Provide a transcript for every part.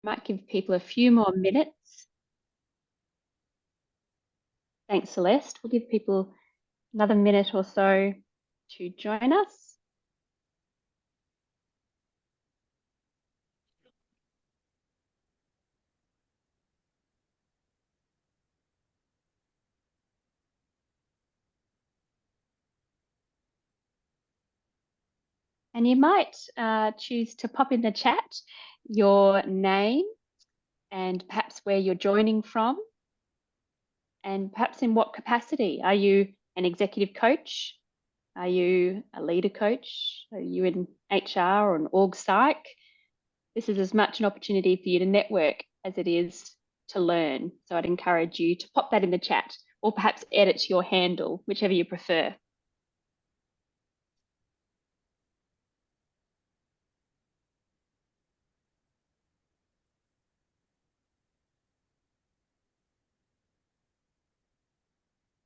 Might give people a few more minutes. Thanks, Celeste. We'll give people another minute or so to join us. And you might choose to pop in the chat your name and perhaps where you're joining from, and perhaps in what capacity. Are you an executive coach? Are you a leader coach? Are you in HR or an org psych? This is as much an opportunity for you to network as it is to learn. So I'd encourage you to pop that in the chat or perhaps edit your handle, whichever you prefer.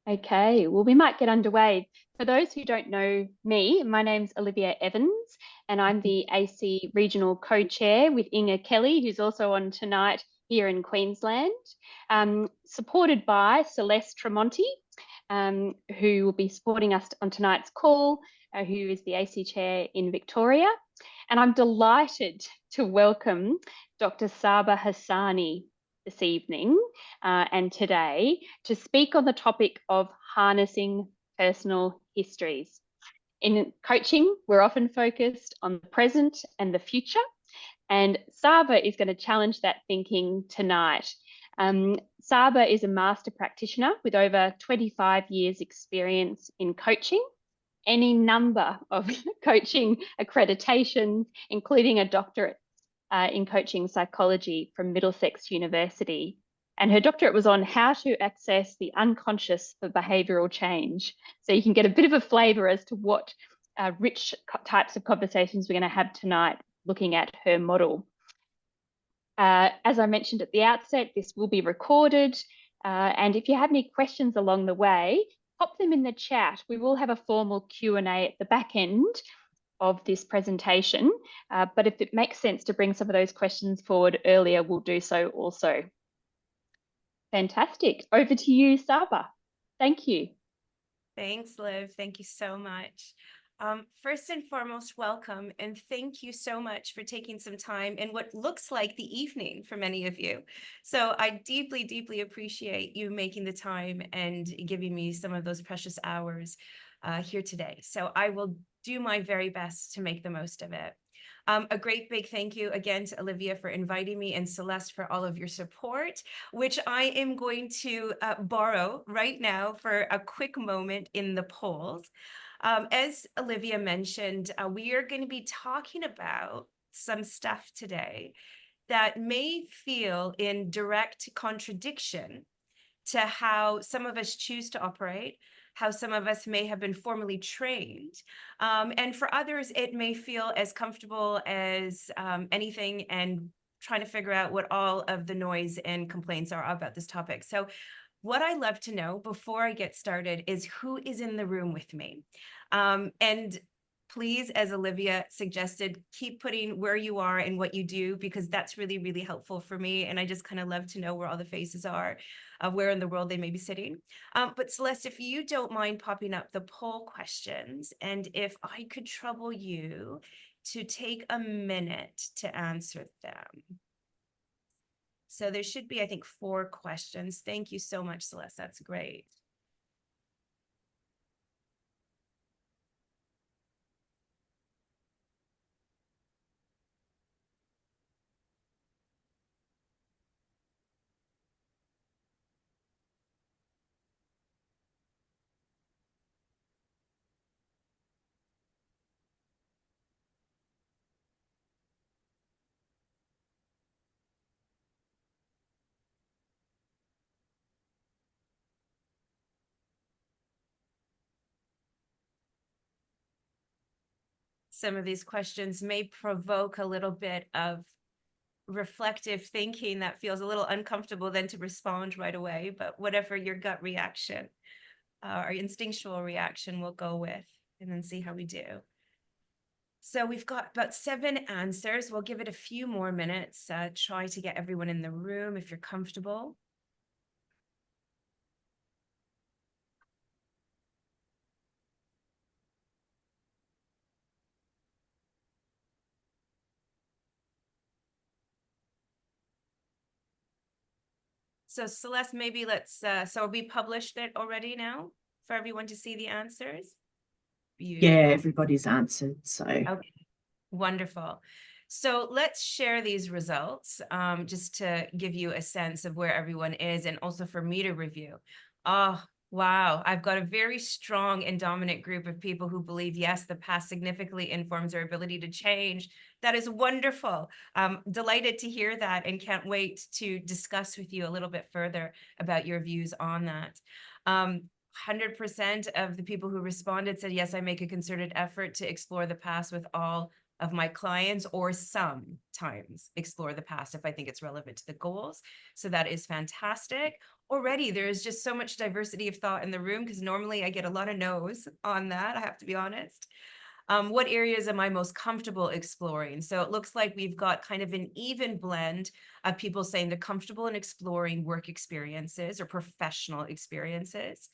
Okay, well, we might get underway. For those who don't know me, my name's Olivia Evans, and I'm the AC Regional Co-Chair with Inga Kelly, who's also on tonight here in Queensland, supported by Celeste Tremonti, who will be supporting us on tonight's call, who is the AC Chair in Victoria. And I'm delighted to welcome Dr. Saba Hasanie this evening and today to speak on the topic of harnessing personal histories. In coaching, we're often focused on the present and the future, and Saba is going to challenge that thinking tonight. Saba is a master practitioner with over 25 years experience in coaching, any number of coaching accreditations, including a doctorate in coaching psychology from Middlesex University. And her doctorate was on how to access the unconscious for behavioural change. So you can get a bit of a flavour as to what rich types of conversations we're going to have tonight looking at her model. As I mentioned at the outset, this will be recorded. And if you have any questions along the way, pop them in the chat. We will have a formal Q&A at the back end of this presentation, but if it makes sense to bring some of those questions forward earlier, we'll do so also. Fantastic. Over to you, Saba. Thank you. Thanks, Liv. Thank you so much. First and foremost, welcome, and thank you so much for taking some time in what looks like the evening for many of you. So I deeply, deeply appreciate you making the time and giving me some of those precious hours here today. So I will do my very best to make the most of it. A great big thank you again to Olivia for inviting me and Celeste for all of your support, which I am going to borrow right now for a quick moment in the polls. As Olivia mentioned, we are going to be talking about some stuff today that may feel in direct contradiction to how some of us choose to operate, how some of us may have been formally trained. And for others, it may feel as comfortable as anything and trying to figure out what all of the noise and complaints are about this topic. So what I love to know before I get started is who is in the room with me. And please, as Olivia suggested, keep putting where you are and what you do, because that's really, really helpful for me. And I just kind of love to know where all the faces are, where in the world they may be sitting. But Celeste, if you don't mind popping up the poll questions, and if I could trouble you to take a minute to answer them. So there should be, I think, 4 questions. Thank you so much, Celeste. That's great. Some of these questions may provoke a little bit of reflective thinking that feels a little uncomfortable then to respond right away, but whatever your gut reaction or instinctual reaction we'll go with and then see how we do. So we've got about 7 answers. We'll give it a few more minutes. Try to get everyone in the room if you're comfortable. So Celeste, maybe let's, so we published it already now for everyone to see the answers? Yeah, Beautiful. everybody's answered, so. Okay, wonderful. So let's share these results just to give you a sense of where everyone is and also for me to review. Oh, wow. I've got a very strong and dominant group of people who believe, yes, the past significantly informs our ability to change. That is wonderful. Delighted to hear that and can't wait to discuss with you a little bit further about your views on that. 100% of the people who responded said, yes, I make a concerted effort to explore the past with all of my clients, or sometimes explore the past if I think it's relevant to the goals. So that is fantastic. Already there is just so much diversity of thought in the room, because normally I get a lot of no's on that, I have to be honest. What areas am I most comfortable exploring? So it looks like we've got kind of an even blend of people saying they're comfortable in exploring work experiences or professional experiences.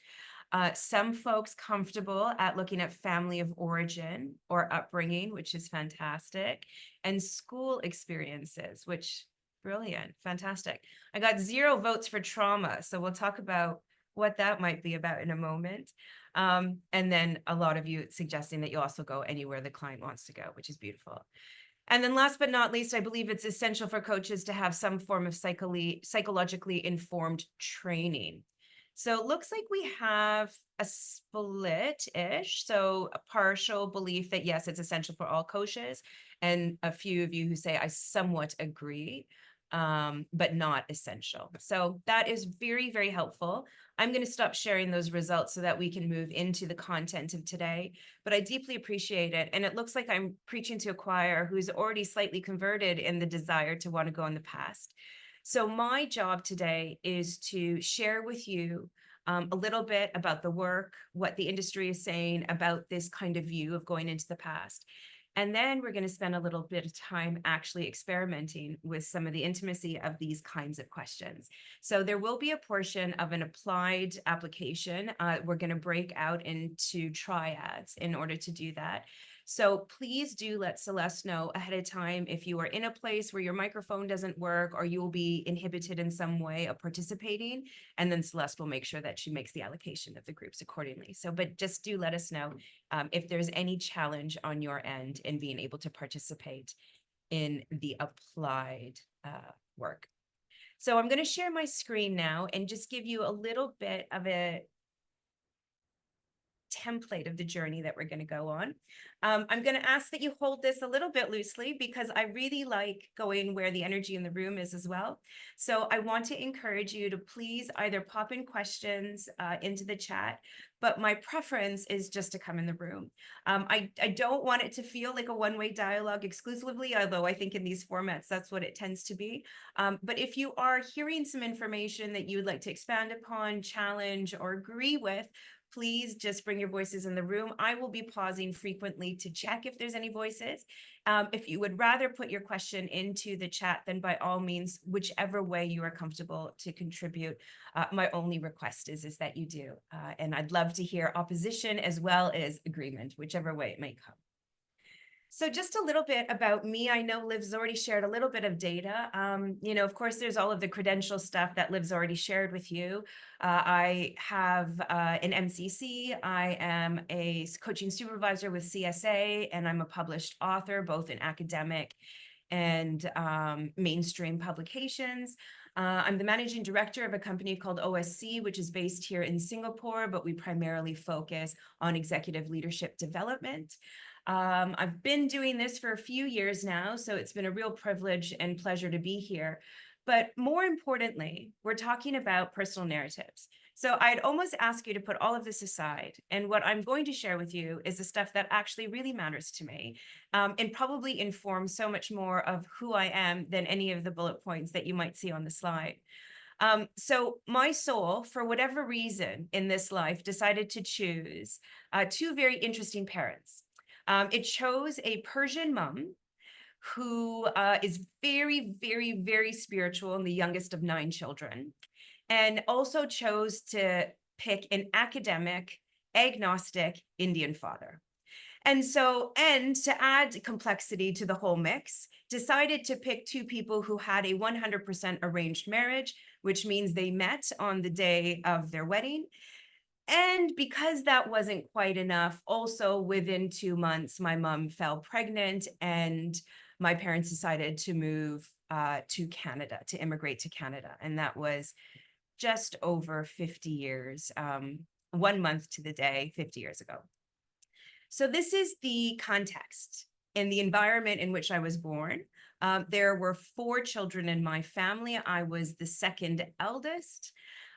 Some folks comfortable at looking at family of origin or upbringing, which is fantastic, and school experiences, which brilliant, fantastic. I got 0 votes for trauma, so we'll talk about what that might be about in a moment. And then a lot of you suggesting that you also go anywhere the client wants to go, which is beautiful. And then last but not least, I believe it's essential for coaches to have some form of psychologically informed training. So it looks like we have a split-ish. So a partial belief that, yes, it's essential for all coaches. And a few of you who say, I somewhat agree, but not essential. So that is very, very helpful. I'm going to stop sharing those results so that we can move into the content of today. But I deeply appreciate it. And it looks like I'm preaching to a choir who's already slightly converted in the desire to want to go in the past. So my job today is to share with you a little bit about the work, what the industry is saying about this kind of view of going into the past. And then we're going to spend a little bit of time actually experimenting with some of the intimacy of these kinds of questions. So there will be a portion of an applied application. We're going to break out into triads in order to do that. So please do let Celeste know ahead of time if you are in a place where your microphone doesn't work or you will be inhibited in some way of participating. And then Celeste will make sure that she makes the allocation of the groups accordingly. So, but just do let us know if there's any challenge on your end in being able to participate in the applied work. So I'm going to share my screen now and just give you a little bit of a template of the journey that we're going to go on. I'm going to ask that you hold this a little bit loosely because I really like going where the energy in the room is as well. So I want to encourage you to please either pop in questions into the chat, but my preference is just to come in the room. I don't want it to feel like a one-way dialogue exclusively, although I think in these formats, that's what it tends to be. But if you are hearing some information that you would like to expand upon, challenge, or agree with, please just bring your voices in the room. I will be pausing frequently to check if there's any voices. If you would rather put your question into the chat, then by all means, whichever way you are comfortable to contribute. My only request is that you do. And I'd love to hear opposition as well as agreement, whichever way it may come. So just a little bit about me. I know Liv's already shared a little bit of data. You know, of course, there's all of the credential stuff that Liv's already shared with you. I have an MCC. I am a coaching supervisor with CSA, and I'm a published author, both in academic and mainstream publications. I'm the managing director of a company called OSC, which is based here in Singapore, but we primarily focus on executive leadership development. I've been doing this for a few years now, so it's been a real privilege and pleasure to be here. But more importantly, we're talking about personal narratives. So I'd almost ask you to put all of this aside. And what I'm going to share with you is the stuff that actually really matters to me and probably informs so much more of who I am than any of the bullet points that you might see on the slide. So my soul, for whatever reason in this life, decided to choose 2 very interesting parents. It chose a Persian mom who is very, very, very spiritual and the youngest of 9 children, and also chose to pick an academic, agnostic Indian father. And to add complexity to the whole mix, decided to pick 2 people who had a 100% arranged marriage, which means they met on the day of their wedding. And because that wasn't quite enough, also within 2 months, my mom fell pregnant and my parents decided to move to Canada, to immigrate to Canada. And that was just over 50 years, 1 month to the day, 50 years ago. So this is the context and the environment in which I was born. There were 4 children in my family. I was the second eldest.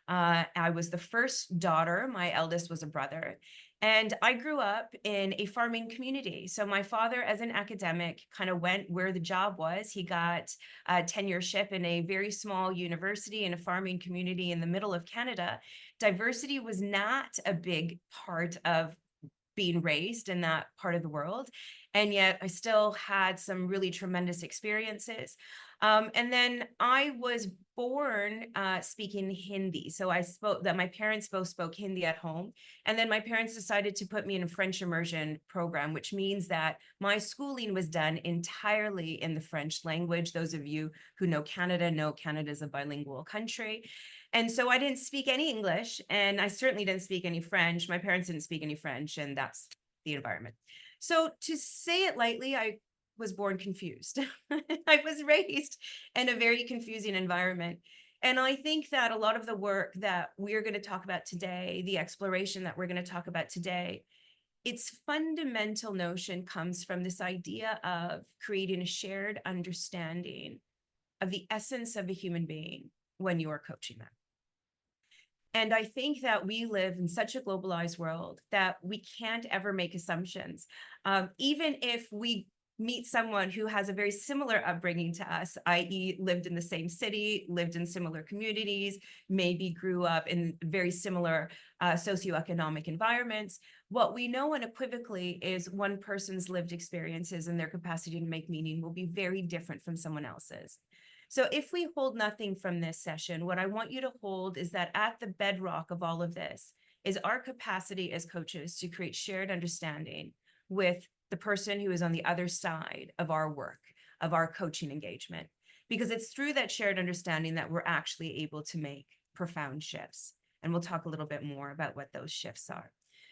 I was the first daughter. My eldest was a brother. And I grew up in a farming community. So my father, as an academic, kind of went where the job was. He got a tenureship in a very small university in a farming community in the middle of Canada. Diversity was not a big part of being raised in that part of the world. And yet I still had some really tremendous experiences. And then I was born speaking Hindi. So my parents both spoke Hindi at home. And then my parents decided to put me in a French immersion program, which means that my schooling was done entirely in the French language. Those of you who know Canada is a bilingual country. And so I didn't speak any English, and I certainly didn't speak any French. My parents didn't speak any French, and that's the environment. So to say it lightly, I was born confused. I was raised in a very confusing environment. And I think that a lot of the work that we're going to talk about today, the exploration that we're going to talk about today, its fundamental notion comes from this idea of creating a shared understanding of the essence of a human being when you are coaching them. And I think that we live in such a globalized world that we can't ever make assumptions. Even if we meet someone who has a very similar upbringing to us, i.e. lived in the same city, lived in similar communities, maybe grew up in very similar socioeconomic environments, what we know unequivocally is one person's lived experiences and their capacity to make meaning will be very different from someone else's. So if we hold nothing from this session, what I want you to hold is that at the bedrock of all of this is our capacity as coaches to create shared understanding with the person who is on the other side of our work, of our coaching engagement, because it's through that shared understanding that we're actually able to make profound shifts. And we'll talk a little bit more about what those shifts are.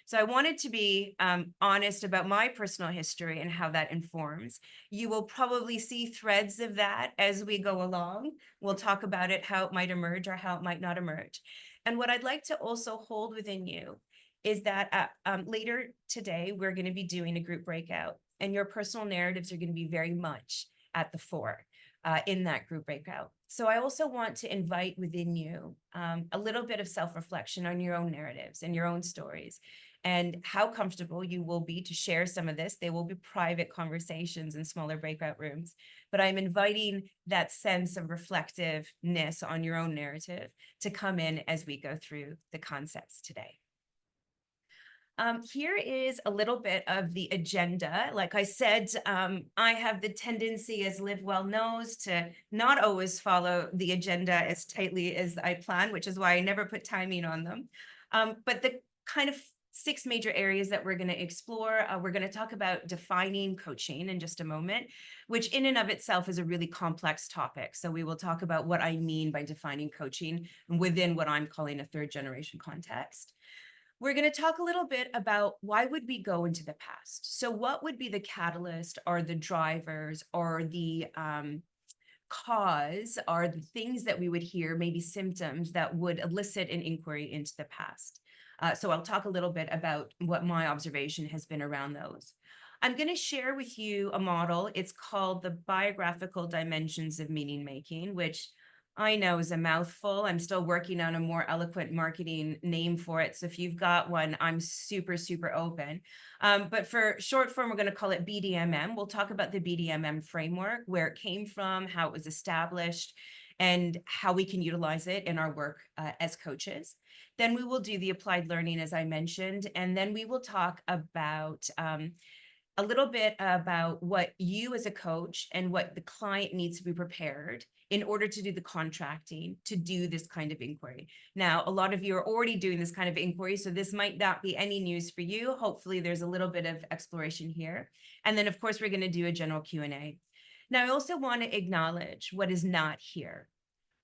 So I wanted to be honest about my personal history and how that informs. You will probably see threads of that as we go along. We'll talk about it, how it might emerge or how it might not emerge. And what I'd like to also hold within you is that later today, we're going to be doing a group breakout, and your personal narratives are going to be very much at the fore in that group breakout. So I also want to invite within you a little bit of self-reflection on your own narratives and your own stories, and how comfortable you will be to share some of this. They will be private conversations in smaller breakout rooms, but I'm inviting that sense of reflectiveness on your own narrative to come in as we go through the concepts today. Here is a little bit of the agenda. Like I said, I have the tendency, as Liv well knows, to not always follow the agenda as tightly as I plan, which is why I never put timing on them. But the kind of 6 major areas that we're going to explore, we're going to talk about defining coaching in just a moment, which in and of itself is a really complex topic. So we will talk about what I mean by defining coaching within what I'm calling a 3rd generation context. We're going to talk a little bit about why would we go into the past? So what would be the catalyst or the drivers or the cause or the things that we would hear, maybe symptoms that would elicit an inquiry into the past? So I'll talk a little bit about what my observation has been around those. I'm going to share with you a model. It's called the biographical dimensions of meaning making, which I know is a mouthful. I'm still working on a more eloquent marketing name for it. So if you've got one, I'm super, super open. But for short form, we're going to call it BDMM. We'll talk about the BDMM framework, where it came from, how it was established, and how we can utilize it in our work as coaches. Then we will do the applied learning, as I mentioned, and then we will talk about a little bit about what you as a coach and what the client needs to be prepared in order to do the contracting, to do this kind of inquiry. Now, a lot of you are already doing this kind of inquiry, so this might not be any news for you. Hopefully there's a little bit of exploration here. And then of course, we're gonna do a general Q&A. Now, I also wanna acknowledge what is not here.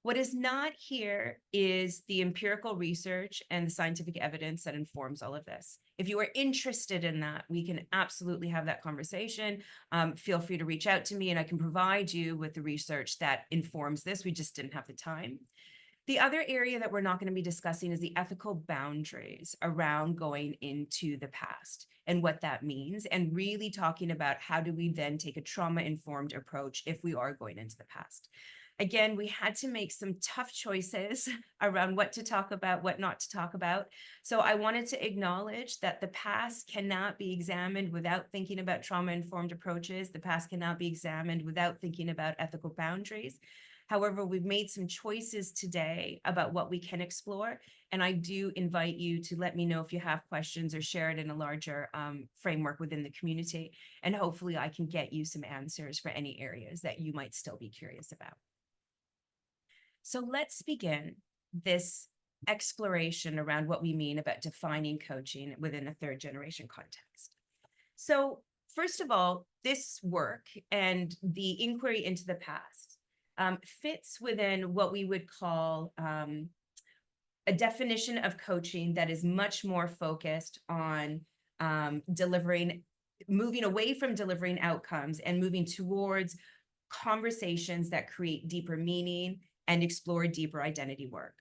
What is not here is the empirical research and the scientific evidence that informs all of this. If you are interested in that, we can absolutely have that conversation. Feel free to reach out to me and I can provide you with the research that informs this. We just didn't have the time. The other area that we're not going to be discussing is the ethical boundaries around going into the past and what that means, and really talking about how do we then take a trauma-informed approach if we are going into the past. Again, we had to make some tough choices around what to talk about, what not to talk about. So I wanted to acknowledge that the past cannot be examined without thinking about trauma-informed approaches. The past cannot be examined without thinking about ethical boundaries. However, we've made some choices today about what we can explore, and I do invite you to let me know if you have questions or share it in a larger framework within the community, and hopefully I can get you some answers for any areas that you might still be curious about. So let's begin this exploration around what we mean about defining coaching within a third generation context. So first of all, this work and the inquiry into the past fits within what we would call a definition of coaching that is much more focused on moving away from delivering outcomes and moving towards conversations that create deeper meaning and explore deeper identity work.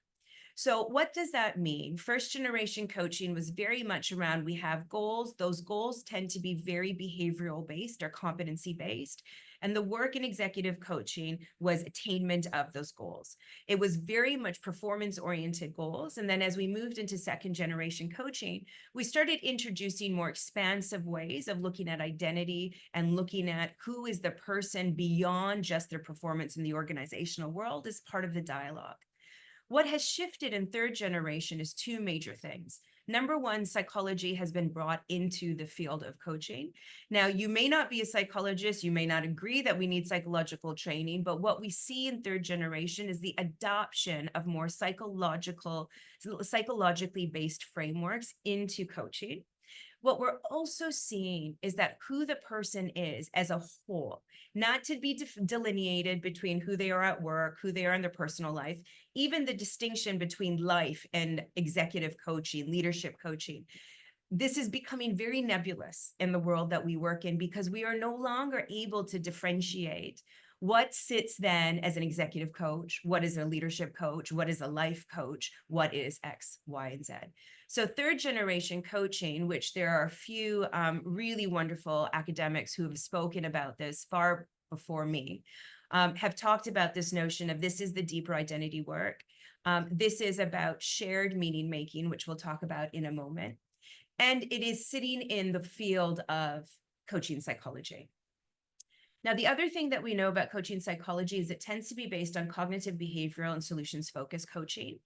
So what does that mean? First generation coaching was very much around, we have goals. Those goals tend to be very behavioral based or competency based. And the work in executive coaching was attainment of those goals. It was very much performance oriented goals. And then as we moved into second generation coaching, we started introducing more expansive ways of looking at identity and looking at who is the person beyond just their performance in the organizational world as part of the dialogue. What has shifted in third generation is two major things. Number one, psychology has been brought into the field of coaching. Now, you may not be a psychologist, you may not agree that we need psychological training, but what we see in third generation is the adoption of more psychologically based frameworks into coaching. What we're also seeing is that who the person is as a whole, not to be delineated between who they are at work, who they are in their personal life, even the distinction between life and executive coaching, leadership coaching. This is becoming very nebulous in the world that we work in because we are no longer able to differentiate what sits then as an executive coach, what is a leadership coach, what is a life coach, what is X, Y, and Z. So third generation coaching, which there are a few really wonderful academics who have spoken about this far before me, have talked about this notion of this is the deeper identity work. This is about shared meaning making, which we'll talk about in a moment. And it is sitting in the field of coaching psychology. Now, the other thing that we know about coaching psychology is it tends to be based on cognitive behavioral and solutions-focused coaching.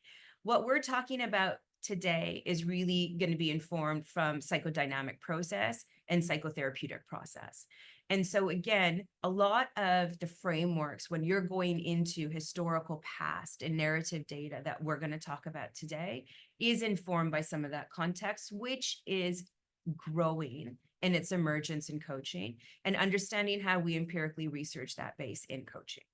What we're talking about today is really going to be informed from psychodynamic process and psychotherapeutic process. And so again, a lot of the frameworks when you're going into historical past and narrative data that we're going to talk about today is informed by some of that context, which is growing in its emergence in coaching and understanding how we empirically research that base in coaching.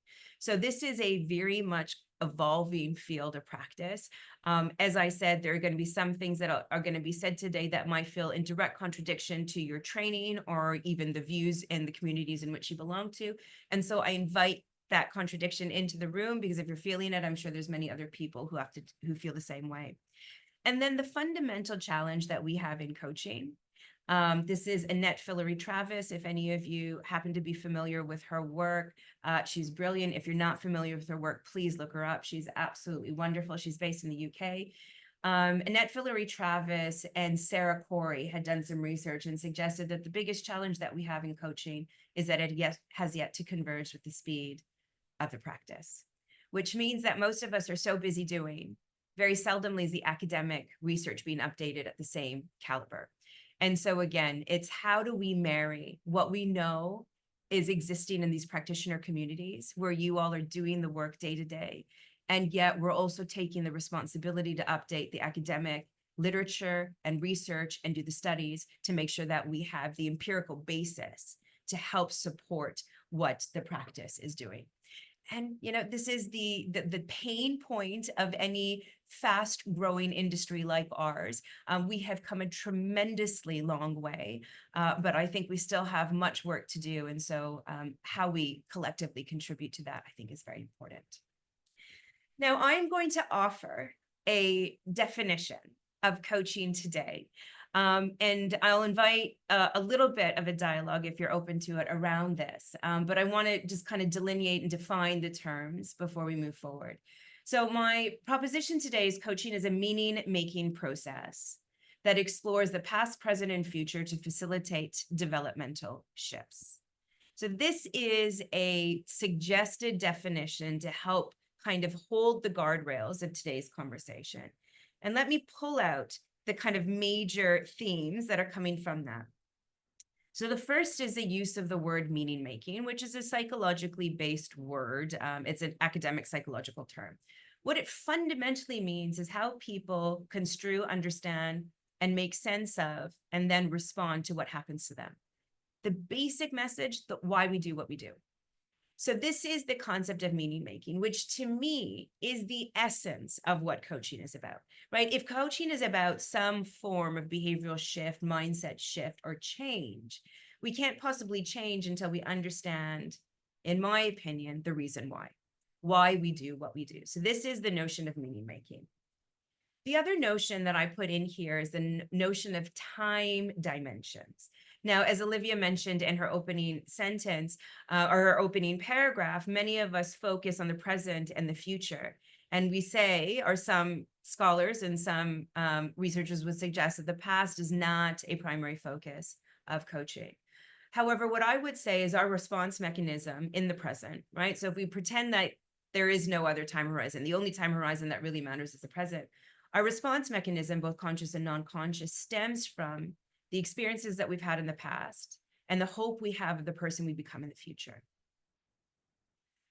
So this is a very much evolving field of practice. As I said, there are going to be some things that are going to be said today that might feel in direct contradiction to your training or even the views and the communities in which you belong to. And so I invite that contradiction into the room because if you're feeling it, I'm sure there's many other people who feel the same way. And then the fundamental challenge that we have in coaching. This is Annette Fillory-Travis. If any of you happen to be familiar with her work, she's brilliant. If you're not familiar with her work, please look her up. She's absolutely wonderful. She's based in the UK. Annette Fillory-Travis and Sarah Corey had done some research and suggested that the biggest challenge that we have in coaching is that it has yet to converge with the speed of the practice, which means that most of us are so busy doing, very seldomly is the academic research being updated at the same caliber. And so again, it's how do we marry what we know is existing in these practitioner communities where you all are doing the work day to day. And yet we're also taking the responsibility to update the academic literature and research and do the studies to make sure that we have the empirical basis to help support what the practice is doing. And, you know, this is the pain point of any fast growing industry like ours. We have come a tremendously long way, but I think we still have much work to do. And so how we collectively contribute to that, I think, is very important. Now, I'm going to offer a definition of coaching today. And I'll invite a little bit of a dialogue if you're open to it around this. But I want to just kind of delineate and define the terms before we move forward. So my proposition today is coaching is a meaning-making process that explores the past, present, and future to facilitate developmental shifts. So this is a suggested definition to help kind of hold the guardrails of today's conversation. And let me pull out the kind of major themes that are coming from that. So the first is the use of the word meaning making, which is a psychologically based word. It's an academic psychological term. What it fundamentally means is how people construe, understand, and make sense of, and then respond to what happens to them. The basic message, why we do what we do. So this is the concept of meaning making, which to me is the essence of what coaching is about, right? If coaching is about some form of behavioral shift, mindset shift, or change, we can't possibly change until we understand, in my opinion, the reason why we do what we do. So this is the notion of meaning making. The other notion that I put in here is the notion of time dimensions. Now, as Olivia mentioned in her opening sentence or her opening paragraph, many of us focus on the present and the future. And we say, or some scholars and some researchers would suggest that the past is not a primary focus of coaching. However, what I would say is our response mechanism in the present, right? So if we pretend that there is no other time horizon, the only time horizon that really matters is the present, our response mechanism, both conscious and non-conscious, stems from the experiences that we've had in the past and the hope we have of the person we become in the future.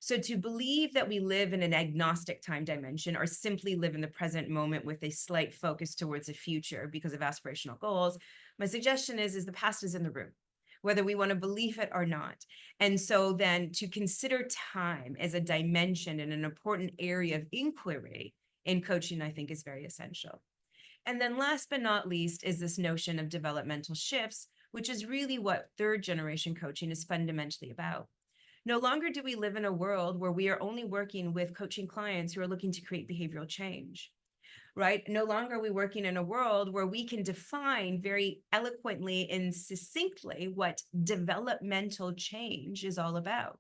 So to believe that we live in an agnostic time dimension or simply live in the present moment with a slight focus towards the future because of aspirational goals, my suggestion is the past is in the room, whether we want to believe it or not. And so then to consider time as a dimension and an important area of inquiry in coaching, I think is very essential. And then last but not least is this notion of developmental shifts, which is really what third generation coaching is fundamentally about. No longer do we live in a world where we are only working with coaching clients who are looking to create behavioral change, right? No longer are we working in a world where we can define very eloquently and succinctly what developmental change is all about.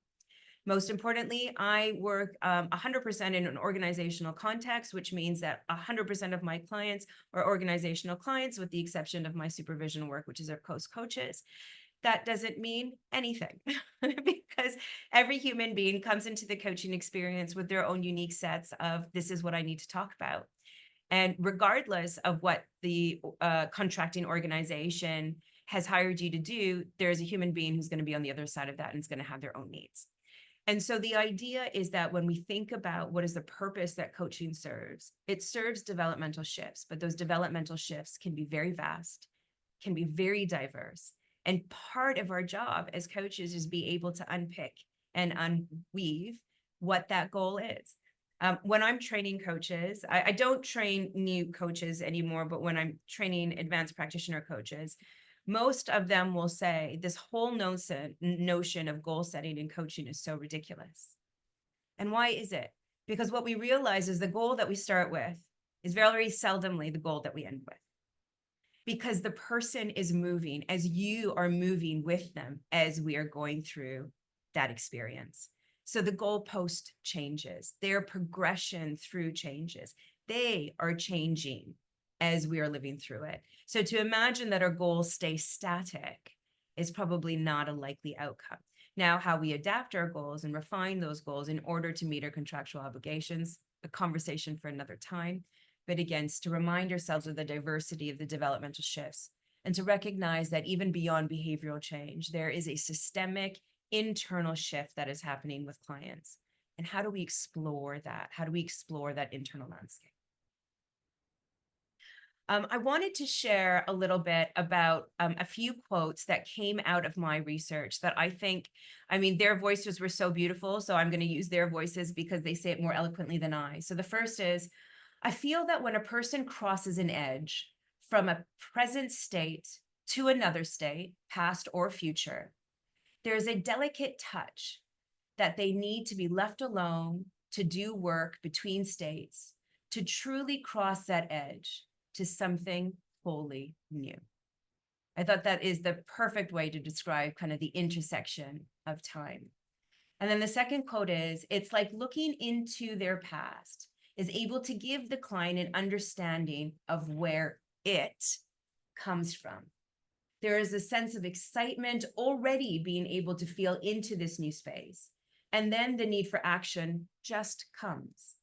Most importantly, I work 100% in an organizational context, which means that 100% of my clients are organizational clients, with the exception of my supervision work, which is our coaches. That doesn't mean anything because every human being comes into the coaching experience with their own unique sets of this is what I need to talk about. And regardless of what the contracting organization has hired you to do, there's a human being who's going to be on the other side of that and is going to have their own needs. And so the idea is that when we think about what is the purpose that coaching serves, it serves developmental shifts, but those developmental shifts can be very vast, can be very diverse. And part of our job as coaches is be able to unpick and unweave what that goal is. When I'm training coaches, I don't train new coaches anymore, but when I'm training advanced practitioner coaches, most of them will say this whole notion of goal setting and coaching is so ridiculous. And why is it? Because what we realize is the goal that we start with is very seldomly the goal that we end with. Because the person is moving as you are moving with them as we are going through that experience. So the goalpost changes, their progression through changes. They are changing as we are living through it. So to imagine that our goals stay static is probably not a likely outcome. Now, how we adapt our goals and refine those goals in order to meet our contractual obligations, a conversation for another time. But again, to remind ourselves of the diversity of the developmental shifts and to recognize that even beyond behavioral change, there is a systemic internal shift that is happening with clients. And how do we explore that? How do we explore that internal landscape? I wanted to share a little bit about a few quotes that came out of my research that I think, I mean, their voices were so beautiful, so I'm going to use their voices because they say it more eloquently than I. So the first is, I feel that when a person crosses an edge from a present state to another state, past or future, there is a delicate touch that they need to be left alone to do work between states to truly cross that edge to something wholly new. I thought that is the perfect way to describe kind of the intersection of time. And then the second quote is, it's like looking into their past is able to give the client an understanding of where it comes from. There is a sense of excitement already being able to feel into this new space. And then the need for action just comes.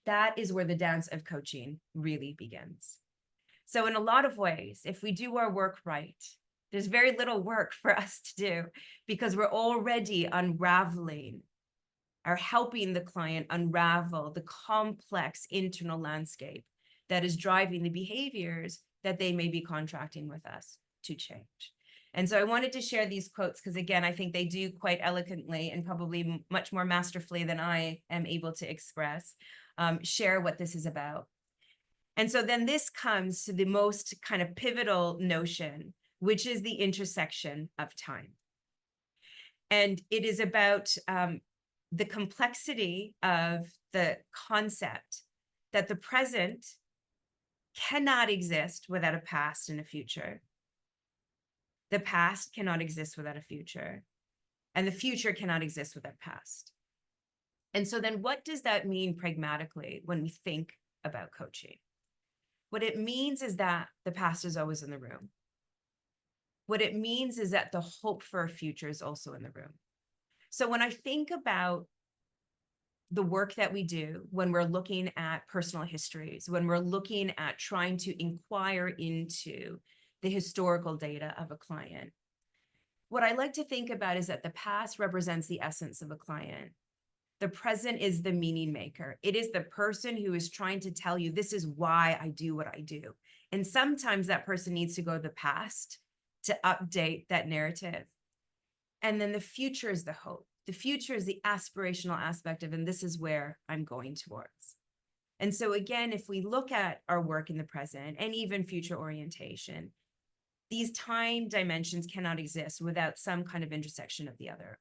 That is where the dance of coaching really begins. So in a lot of ways, if we do our work right, there's very little work for us to do because we're already unraveling or helping the client unravel the complex internal landscape that is driving the behaviors that they may be contracting with us to change. And so I wanted to share these quotes because, again, I think they do quite eloquently and probably much more masterfully than I am able to express, share what this is about. And so then this comes to the most kind of pivotal notion, which is the intersection of time. And it is about the complexity of the concept that the present cannot exist without a past and a future. The past cannot exist without a future, and the future cannot exist without past. And so then what does that mean pragmatically when we think about coaching? What it means is that the past is always in the room. What it means is that the hope for a future is also in the room. So when I think about the work that we do, when we're looking at personal histories, when we're looking at trying to inquire into the historical data of a client, what I like to think about is that the past represents the essence of a client. The present is the meaning maker. It is the person who is trying to tell you, this is why I do what I do. And sometimes that person needs to go to the past to update that narrative. And then the future is the hope. The future is the aspirational aspect of, and this is where I'm going towards. And so again, if we look at our work in the present and even future orientation, these time dimensions cannot exist without some kind of intersection of the other.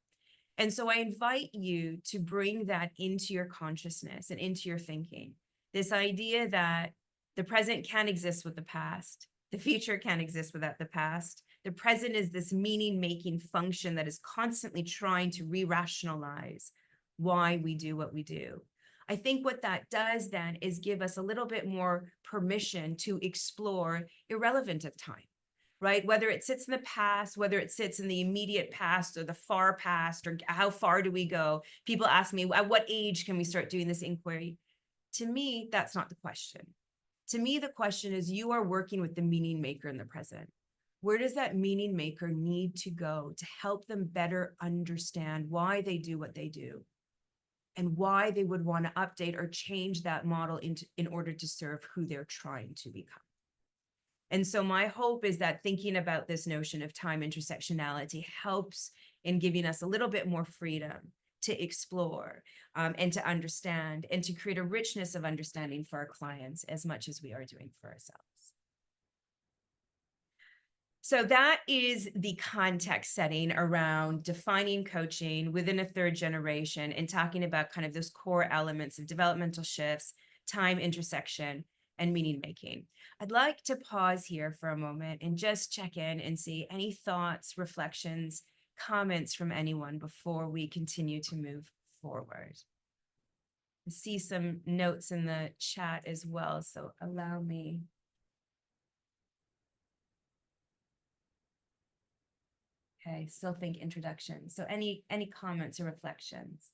And so I invite you to bring that into your consciousness and into your thinking. This idea that the present can't exist with the past, the future can't exist without the past. The present is this meaning-making function that is constantly trying to re-rationalize why we do what we do. I think what that does then is give us a little bit more permission to explore irrelevant of time. Right? Whether it sits in the past, whether it sits in the immediate past or the far past, or how far do we go? People ask me, at what age can we start doing this inquiry? To me, that's not the question. To me, the question is, you are working with the meaning maker in the present. Where does that meaning maker need to go to help them better understand why they do what they do and why they would want to update or change that model in order to serve who they're trying to become? And so my hope is that thinking about this notion of time intersectionality helps in giving us a little bit more freedom to explore and to understand and to create a richness of understanding for our clients as much as we are doing for ourselves. So that is the context setting around defining coaching within a third generation and talking about kind of those core elements of developmental shifts, time intersection, and meaning making. I'd like to pause here for a moment and just check in and see any thoughts, reflections, comments from anyone before we continue to move forward. I see some notes in the chat as well, so allow me. Okay, still think introduction. So any comments or reflections?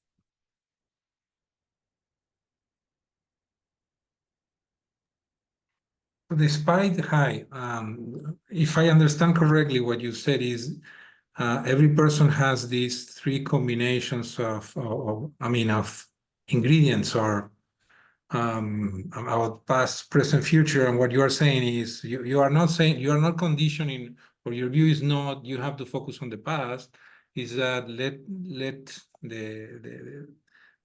Despite high, if I understand correctly, what you said is every person has these three combinations of ingredients or about past, present, future. And what you are saying is you are not saying, you are not conditioning, or your view is not you have to focus on the past, is that let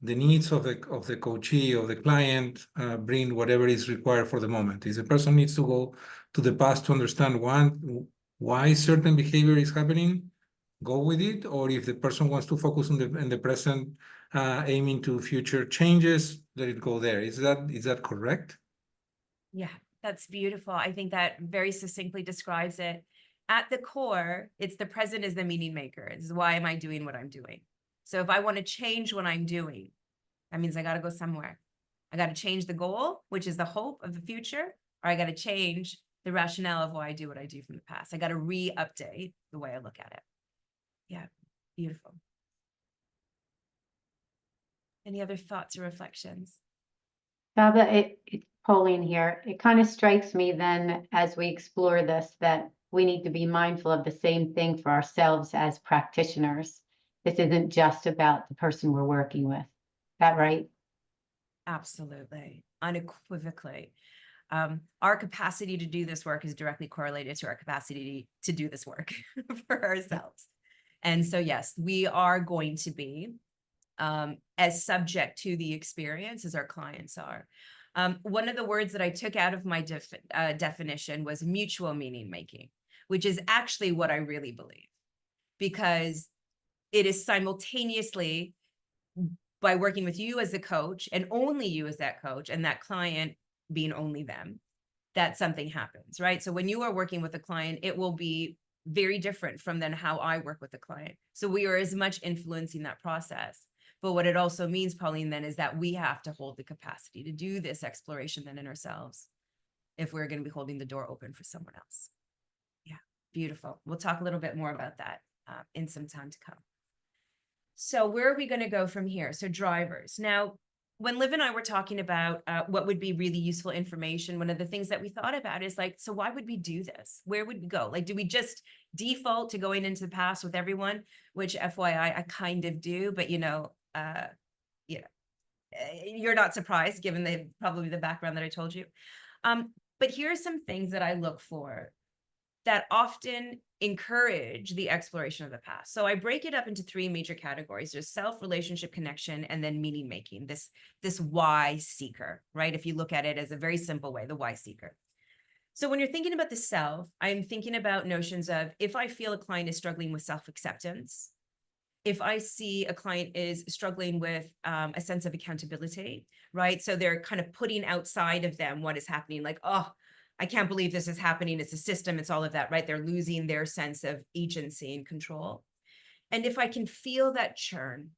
the needs of the coachee, of the client, bring whatever is required for the moment. If the person needs to go to the past to understand why certain behavior is happening, go with it. Or if the person wants to focus on the present, aiming to future changes, let it go there. Is that correct? Yeah, that's beautiful. I think that very succinctly describes it. At the core, it's the present is the meaning maker. It's why am I doing what I'm doing? So if I want to change what I'm doing, that means I got to go somewhere. I got to change the goal, which is the hope of the future, or I got to change the rationale of why I do what I do from the past. I got to re-update the way I look at it. Yeah, beautiful. Any other thoughts or reflections? Saba, it's Pauline here. It kind of strikes me then as we explore this that we need to be mindful of the same thing for ourselves as practitioners. This isn't just about the person we're working with. Is that right? Absolutely, unequivocally. Our capacity to do this work is directly correlated to our capacity to do this work for ourselves. And so, yes, we are going to be as subject to the experience as our clients are. One of the words that I took out of my definition was mutual meaning making, which is actually what I really believe, because it is simultaneously by working with you as a coach and only you as that coach and that client being only them, that something happens, right? So when you are working with a client, it will be very different from then how I work with the client. So we are as much influencing that process. But what it also means, Pauline, then is that we have to hold the capacity to do this exploration then in ourselves if we're going to be holding the door open for someone else. Yeah, beautiful. We'll talk a little bit more about that in some time to come. So where are we going to go from here? So drivers. Now, when Liv and I were talking about what would be really useful information, one of the things that we thought about is like, so why would we do this? Where would we go? Like, do we just default to going into the past with everyone? Which FYI, I kind of do, but you're not surprised given probably the background that I told you. But here are some things that I look for that often encourage the exploration of the past. So I break it up into three major categories. There's self, relationship, connection, and then meaning making, this why seeker, right? If you look at it as a very simple way, the why seeker. So when you're thinking about the self, I'm thinking about notions of if I feel a client is struggling with self-acceptance, if I see a client is struggling with a sense of accountability, right? So they're kind of putting outside of them what is happening, like, oh, I can't believe this is happening. It's a system. It's all of that, right? They're losing their sense of agency and control. And if I can feel that churn,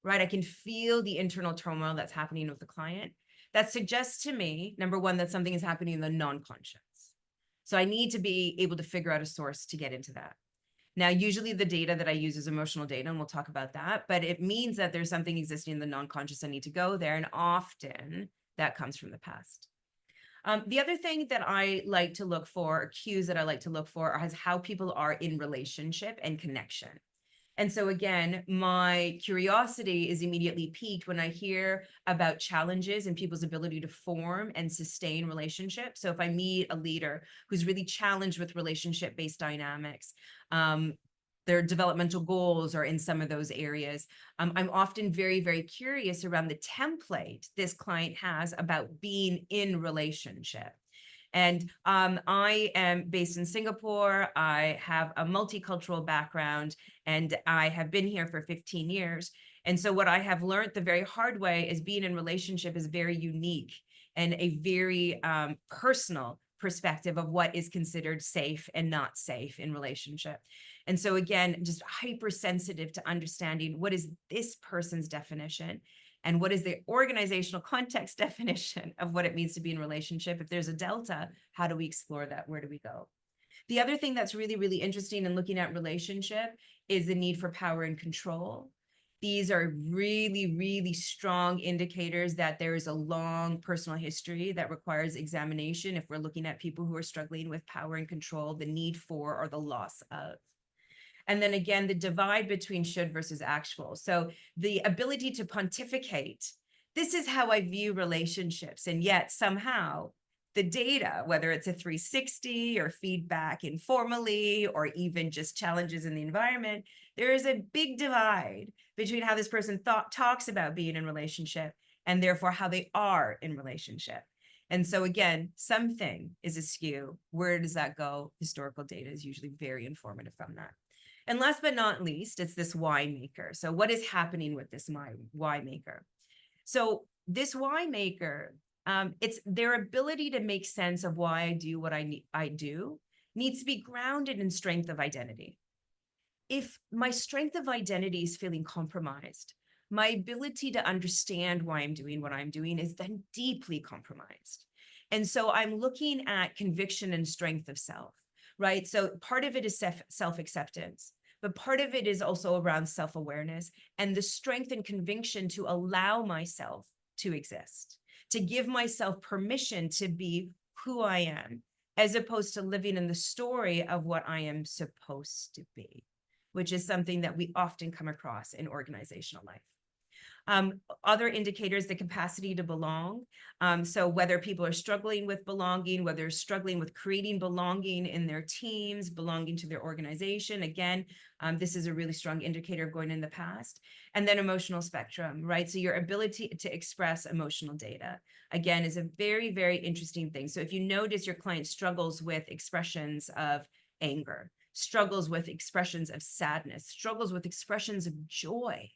right? I can feel the internal turmoil that's happening with the client. That suggests to me, number one, that something is happening in the non-conscious. So I need to be able to figure out a source to get into that. Now, usually the data that I use is emotional data, and we'll talk about that, but it means that there's something existing in the non-conscious. I need to go there. And often that comes from the past. The other thing that I like to look for, or cues that I like to look for, is how people are in relationship and connection. And so again, my curiosity is immediately piqued when I hear about challenges in people's ability to form and sustain relationships. So if I meet a leader who's really challenged with relationship-based dynamics, their developmental goals are in some of those areas. I'm often very, very curious around the template this client has about being in relationship. And I am based in Singapore. I have a multicultural background, and I have been here for 15 years. And so what I have learned the very hard way is being in relationship is very unique and a very personal perspective of what is considered safe and not safe in relationship. And so again, just hypersensitive to understanding what is this person's definition and what is the organizational context definition of what it means to be in relationship. If there's a delta, how do we explore that? Where do we go? The other thing that's really, really interesting in looking at relationship is the need for power and control. These are really, really strong indicators that there is a long personal history that requires examination if we're looking at people who are struggling with power and control, the need for, or the loss of. And then again, the divide between should versus actual. So the ability to pontificate, this is how I view relationships. And yet somehow the data, whether it's a 360 or feedback informally, or even just challenges in the environment, there is a big divide between how this person talks about being in relationship and therefore how they are in relationship. And so again, something is askew. Where does that go? Historical data is usually very informative from that. And last but not least, it's this why maker. So what is happening with this why maker? So this why maker, it's their ability to make sense of why I do what I do needs to be grounded in strength of identity. If my strength of identity is feeling compromised, my ability to understand why I'm doing what I'm doing is then deeply compromised. And so I'm looking at conviction and strength of self, right? So part of it is self-acceptance, but part of it is also around self-awareness and the strength and conviction to allow myself to exist, to give myself permission to be who I am, as opposed to living in the story of what I am supposed to be, which is something that we often come across in organizational life. Other indicators, the capacity to belong. So whether people are struggling with belonging, whether they're struggling with creating belonging in their teams, belonging to their organization, again, this is a really strong indicator of going in the past. And then emotional spectrum, right? So your ability to express emotional data, again, is a very, very interesting thing. So if you notice your client struggles with expressions of anger, struggles with expressions of sadness, struggles with expressions of joy,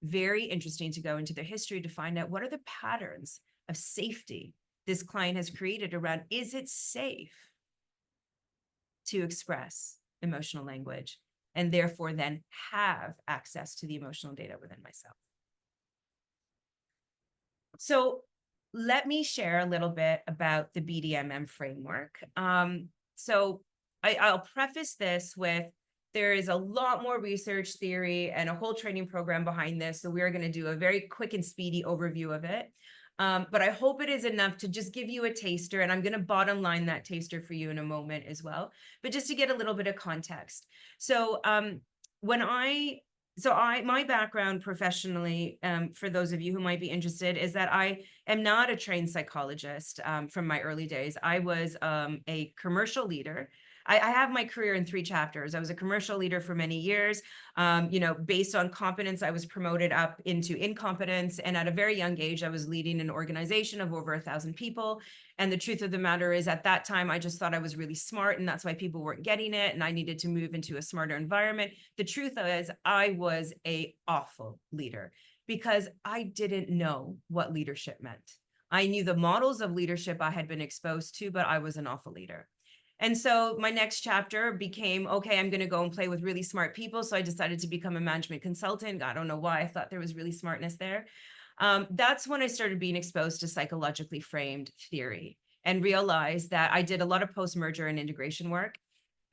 very interesting to go into their history to find out what are the patterns of safety this client has created around, is it safe to express emotional language and therefore then have access to the emotional data within myself. So let me share a little bit about the BDMM framework. So I'll preface this with, there is a lot more research, theory, and a whole training program behind this. So we are going to do a very quick and speedy overview of it. But I hope it is enough to just give you a taster, and I'm going to bottom line that taster for you in a moment as well. But just to get a little bit of context. So my background professionally, for those of you who might be interested, is that I am not a trained psychologist from my early days. I was a commercial leader. I have my career in 3 chapters. I was a commercial leader for many years. Based on competence, I was promoted up into incompetence. And at a very young age, I was leading an organization of over 1,000 people. And the truth of the matter is, at that time, I just thought I was really smart, and that's why people weren't getting it. And I needed to move into a smarter environment. The truth is, I was an awful leader because I didn't know what leadership meant. I knew the models of leadership I had been exposed to, but I was an awful leader. And so my next chapter became, okay, I'm going to go and play with really smart people. So I decided to become a management consultant. I don't know why I thought there was really smartness there. That's when I started being exposed to psychologically framed theory and realized that I did a lot of post-merger and integration work.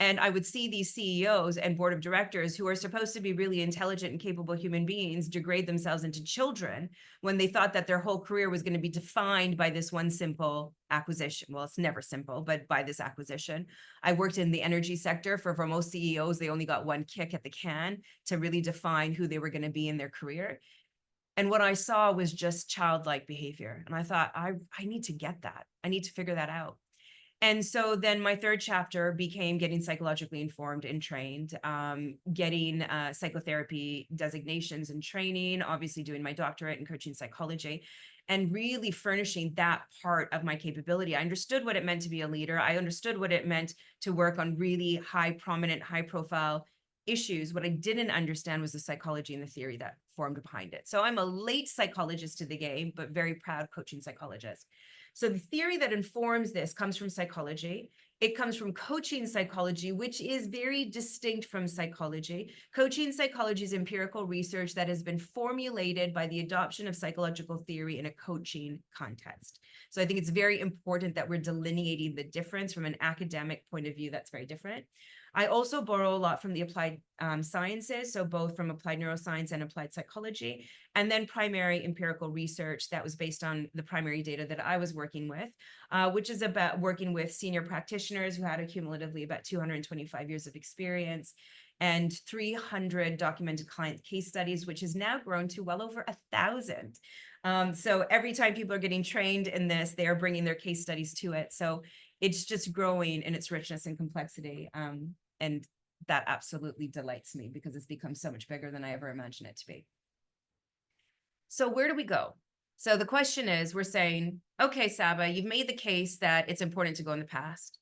And I would see these CEOs and board of directors who are supposed to be really intelligent and capable human beings degrade themselves into children when they thought that their whole career was going to be defined by this one simple acquisition. Well, it's never simple, but by this acquisition. I worked in the energy sector. For most CEOs, they only got one kick at the can to really define who they were going to be in their career. And what I saw was just childlike behavior. And I thought, I need to get that. I need to figure that out. And so then my 3rd chapter became getting psychologically informed and trained, getting psychotherapy designations and training, obviously doing my doctorate in coaching psychology, and really furnishing that part of my capability. I understood what it meant to be a leader. I understood what it meant to work on really high prominent, high profile issues. What I didn't understand was the psychology and the theory that formed behind it. So I'm a late psychologist to the game, but very proud coaching psychologist. So the theory that informs this comes from psychology. It comes from coaching psychology, which is very distinct from psychology. Coaching psychology is empirical research that has been formulated by the adoption of psychological theory in a coaching context. So I think it's very important that we're delineating the difference from an academic point of view. That's very different. I also borrow a lot from the applied sciences, so both from applied neuroscience and applied psychology, and then primary empirical research that was based on the primary data that I was working with, which is about working with senior practitioners who had cumulatively about 225 years of experience and 300 documented client case studies, which has now grown to well over 1,000. So every time people are getting trained in this, they are bringing their case studies to it. So it's just growing in its richness and complexity. And that absolutely delights me because it's become so much bigger than I ever imagined it to be. So where do we go? So the question is, we're saying, okay, Saba, you've made the case that it's important to go in the past.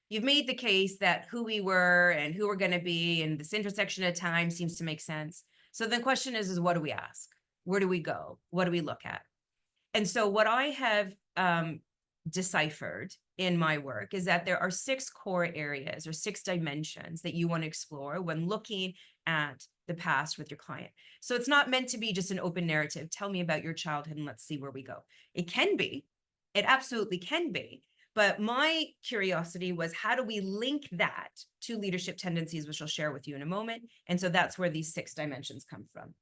You've made the case that who we were and who we're going to be and this intersection of time seems to make sense. So the question is what do we ask? Where do we go? What do we look at? And so what I have deciphered in my work is that there are 6 core areas or 6 dimensions that you want to explore when looking at the past with your client. So it's not meant to be just an open narrative. Tell me about your childhood and let's see where we go. It can be. It absolutely can be. But my curiosity was, how do we link that to leadership tendencies, which I'll share with you in a moment. And so that's where these 6 dimensions come from.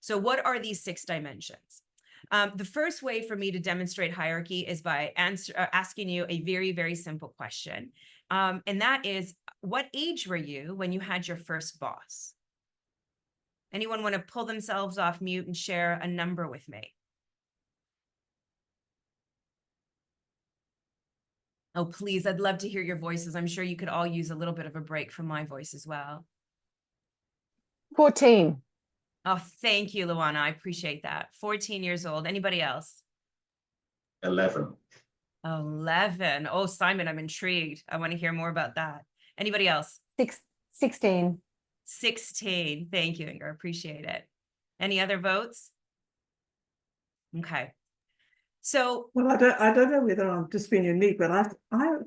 So what are these 6 dimensions? The first way for me to demonstrate hierarchy is by asking you a very, very simple question. And that is, what age were you when you had your first boss? Anyone want to pull themselves off mute and share a number with me? Oh, please, I'd love to hear your voices. I'm sure you could all use a little bit of a break from my voice as well. 14. Oh, thank you, Luana. I appreciate that. 14 years old. Anybody else? 11. 11. Oh, Simon, I'm intrigued. I want to hear more about that. Anybody else? 16. 16. Thank you, Inger. Appreciate it. Any other votes? Okay. So, well, I don't know whether I'm just being unique, but I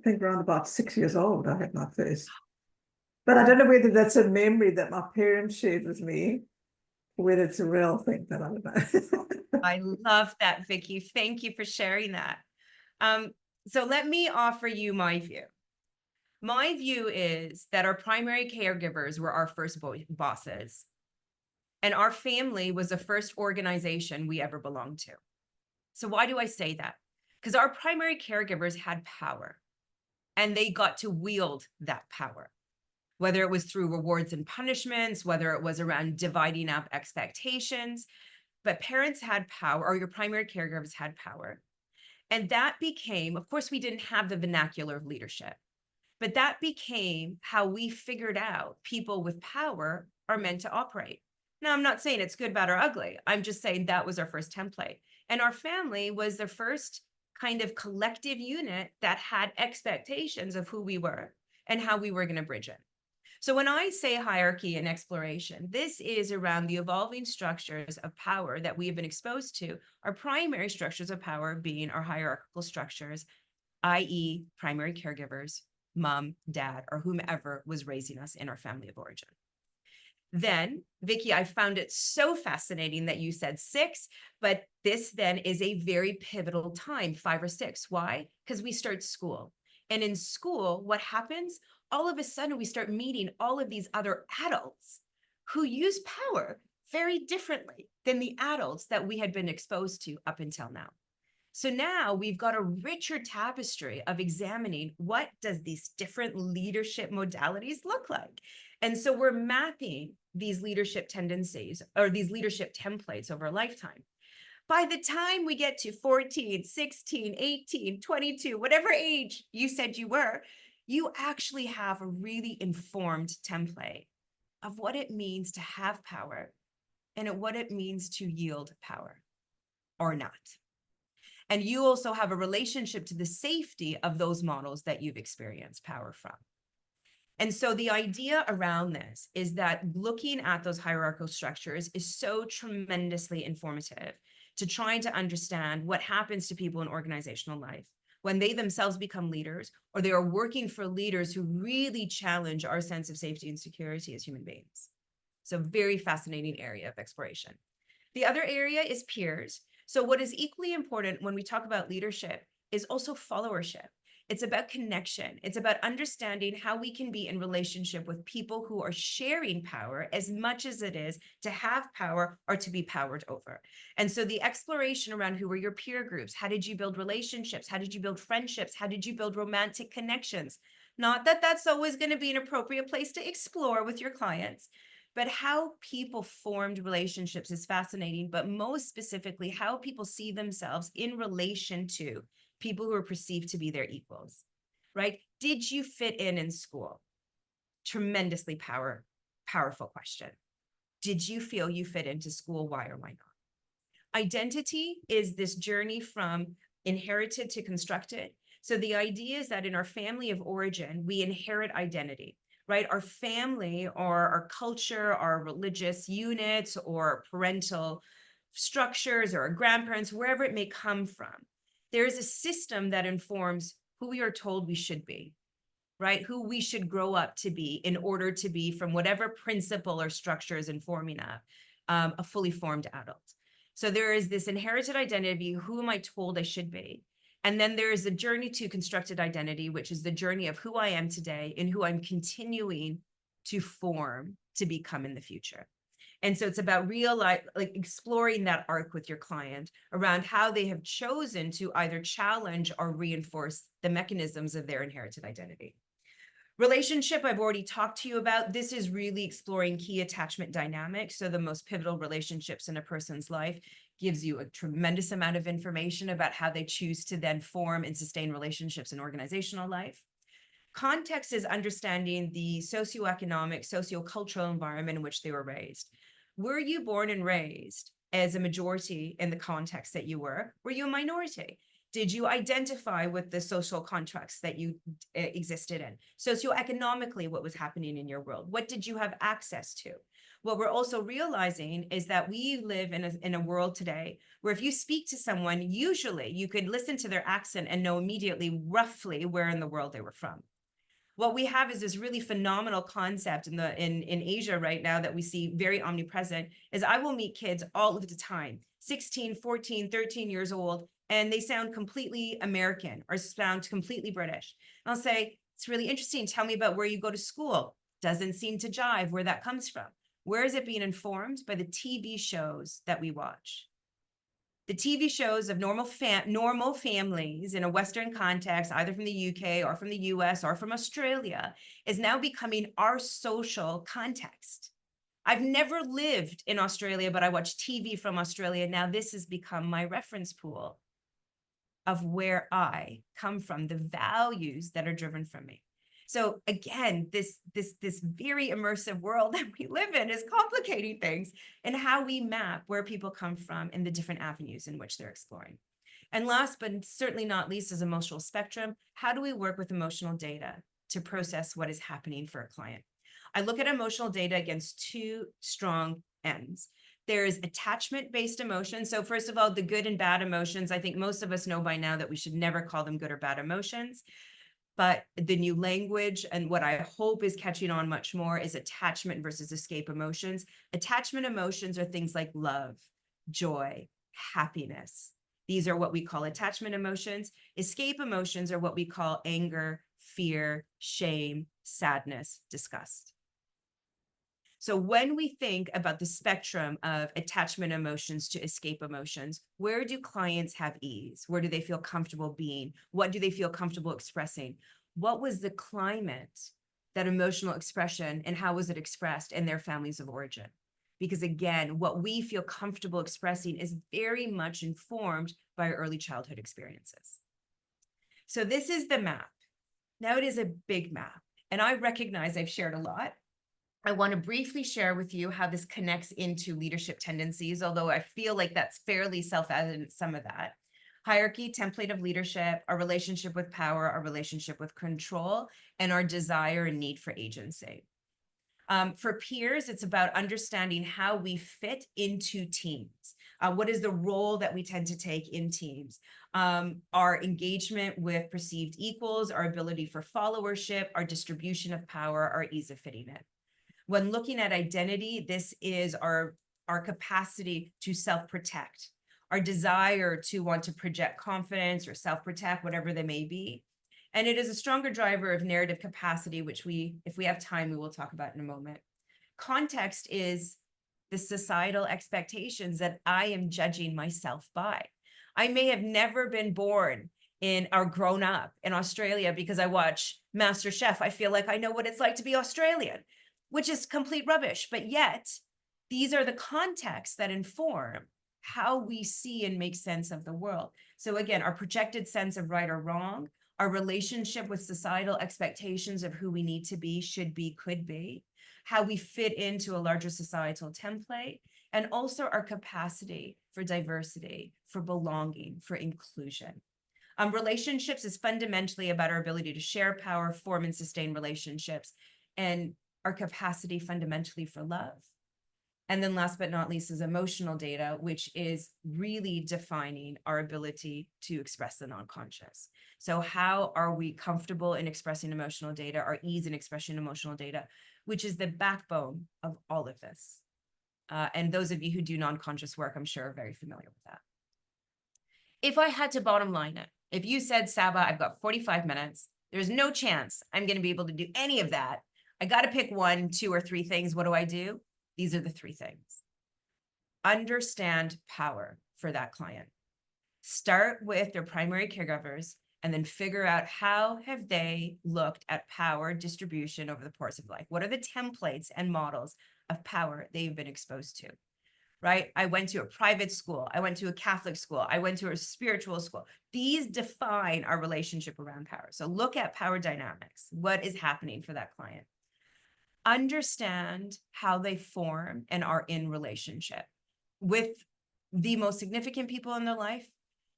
think around about 6 years old, I had my first. But I don't know whether that's a memory that my parents shared with me, or whether it's a real thing, that I don't know. I love that, Vicky. Thank you for sharing that. So let me offer you my view. My view is that our primary caregivers were our first bosses, and our family was the first organization we ever belonged to. So why do I say that? Because our primary caregivers had power, and they got to wield that power, whether it was through rewards and punishments, whether it was around dividing up expectations. But parents had power, or your primary caregivers had power. And that became, of course, we didn't have the vernacular of leadership, but that became how we figured out people with power are meant to operate. Now, I'm not saying it's good, bad, or ugly. I'm just saying that was our first template. And our family was the first kind of collective unit that had expectations of who we were and how we were going to bridge it. So when I say hierarchy and exploration, this is around the evolving structures of power that we have been exposed to, our primary structures of power being our hierarchical structures, i.e. primary caregivers, mom, dad, or whomever was raising us in our family of origin. Then, Vicky, I found it so fascinating that you said 6, but this then is a very pivotal time, 5 or 6. Why? Because we start school. And in school, what happens? All of a sudden, we start meeting all of these other adults who use power very differently than the adults that we had been exposed to up until now. So now we've got a richer tapestry of examining what does these different leadership modalities look like. And so we're mapping these leadership tendencies or these leadership templates over a lifetime. By the time we get to 14, 16, 18, 22, whatever age you said you were, you actually have a really informed template of what it means to have power and what it means to yield power or not. And you also have a relationship to the safety of those models that you've experienced power from. And so the idea around this is that looking at those hierarchical structures is so tremendously informative to trying to understand what happens to people in organizational life when they themselves become leaders, or they are working for leaders who really challenge our sense of safety and security as human beings. So very fascinating area of exploration. The other area is peers. So what is equally important when we talk about leadership is also followership. It's about connection. It's about understanding how we can be in relationship with people who are sharing power as much as it is to have power or to be powered over. And so the exploration around who were your peer groups, how did you build relationships? How did you build friendships? How did you build romantic connections? Not that that's always going to be an appropriate place to explore with your clients, but how people formed relationships is fascinating, but most specifically, how people see themselves in relation to people who are perceived to be their equals, right? Did you fit in school? Tremendously powerful question. Did you feel you fit into school? Why or why not? Identity is this journey from inherited to constructed. So the idea is that in our family of origin, we inherit identity, right? Our family or our culture, our religious units or parental structures or our grandparents, wherever it may come from, there is a system that informs who we are told we should be, right? Who we should grow up to be in order to be, from whatever principle or structure is informing a fully formed adult. So there is this inherited identity, who am I told I should be? And then there is a journey to constructed identity, which is the journey of who I am today and who I'm continuing to form to become in the future. And so it's about real life, like exploring that arc with your client around how they have chosen to either challenge or reinforce the mechanisms of their inherited identity. Relationship, I've already talked to you about. This is really exploring key attachment dynamics. So the most pivotal relationships in a person's life gives you a tremendous amount of information about how they choose to then form and sustain relationships in organizational life. Context is understanding the socioeconomic, sociocultural environment in which they were raised. Were you born and raised as a majority in the context that you were? Were you a minority? Did you identify with the social contracts that you existed in? Socioeconomically, what was happening in your world? What did you have access to? What we're also realizing is that we live in a world today where if you speak to someone, usually you could listen to their accent and know immediately roughly where in the world they were from. What we have is this really phenomenal concept in Asia right now that we see very omnipresent is I will meet kids all of the time, 16, 14, 13 years old, and they sound completely American or sound completely British. And I'll say, it's really interesting. Tell me about where you go to school. Doesn't seem to jive where that comes from. Where is it being informed? By the TV shows that we watch. The TV shows of normal families in a Western context, either from the UK or from the US or from Australia, is now becoming our social context. I've never lived in Australia, but I watch TV from Australia. Now this has become my reference pool of where I come from, the values that are driven from me. So again, this very immersive world that we live in is complicating things and how we map where people come from and the different avenues in which they're exploring. And last, but certainly not least, is emotional spectrum. How do we work with emotional data to process what is happening for a client? I look at emotional data against two strong ends. There is attachment-based emotions. So first of all, the good and bad emotions, I think most of us know by now that we should never call them good or bad emotions. But the new language and what I hope is catching on much more is attachment versus escape emotions. Attachment emotions are things like love, joy, happiness. These are what we call attachment emotions. Escape emotions are what we call anger, fear, shame, sadness, disgust. So when we think about the spectrum of attachment emotions to escape emotions, where do clients have ease? Where do they feel comfortable being? What do they feel comfortable expressing? What was the climate, that emotional expression, and how was it expressed in their families of origin? Because again, what we feel comfortable expressing is very much informed by our early childhood experiences. So this is the map. Now it is a big map, and I recognize I've shared a lot. I want to briefly share with you how this connects into leadership tendencies, although I feel like that's fairly self-evident, some of that. Hierarchy, template of leadership, our relationship with power, our relationship with control, and our desire and need for agency. For peers, it's about understanding how we fit into teams. What is the role that we tend to take in teams? Our engagement with perceived equals, our ability for followership, our distribution of power, our ease of fitting in. When looking at identity, this is our capacity to self-protect, our desire to want to project confidence or self-protect, whatever they may be. And it is a stronger driver of narrative capacity, which if we have time, we will talk about in a moment. Context is the societal expectations that I am judging myself by. I may have never been born in or grown up in Australia because I watch MasterChef. I feel like I know what it's like to be Australian, which is complete rubbish. But yet, these are the contexts that inform how we see and make sense of the world. So again, our projected sense of right or wrong, our relationship with societal expectations of who we need to be, should be, could be, how we fit into a larger societal template, and also our capacity for diversity, for belonging, for inclusion. Relationships is fundamentally about our ability to share power, form and sustain relationships, and our capacity fundamentally for love. And then last but not least is emotional data, which is really defining our ability to express the non-conscious. So how are we comfortable in expressing emotional data, our ease in expressing emotional data, which is the backbone of all of this. And those of you who do non-conscious work, I'm sure are very familiar with that. If I had to bottom line it, if you said, Saba, I've got 45 minutes, there's no chance I'm going to be able to do any of that. I got to pick 1, 2, or 3 things. What do? These are the 3 things. Understand power for that client. Start with their primary caregivers and then figure out how have they looked at power distribution over the course of life. What are the templates and models of power they've been exposed to? Right? I went to a private school. I went to a Catholic school. I went to a spiritual school. These define our relationship around power. So look at power dynamics. What is happening for that client? Understand how they form and are in relationship with the most significant people in their life,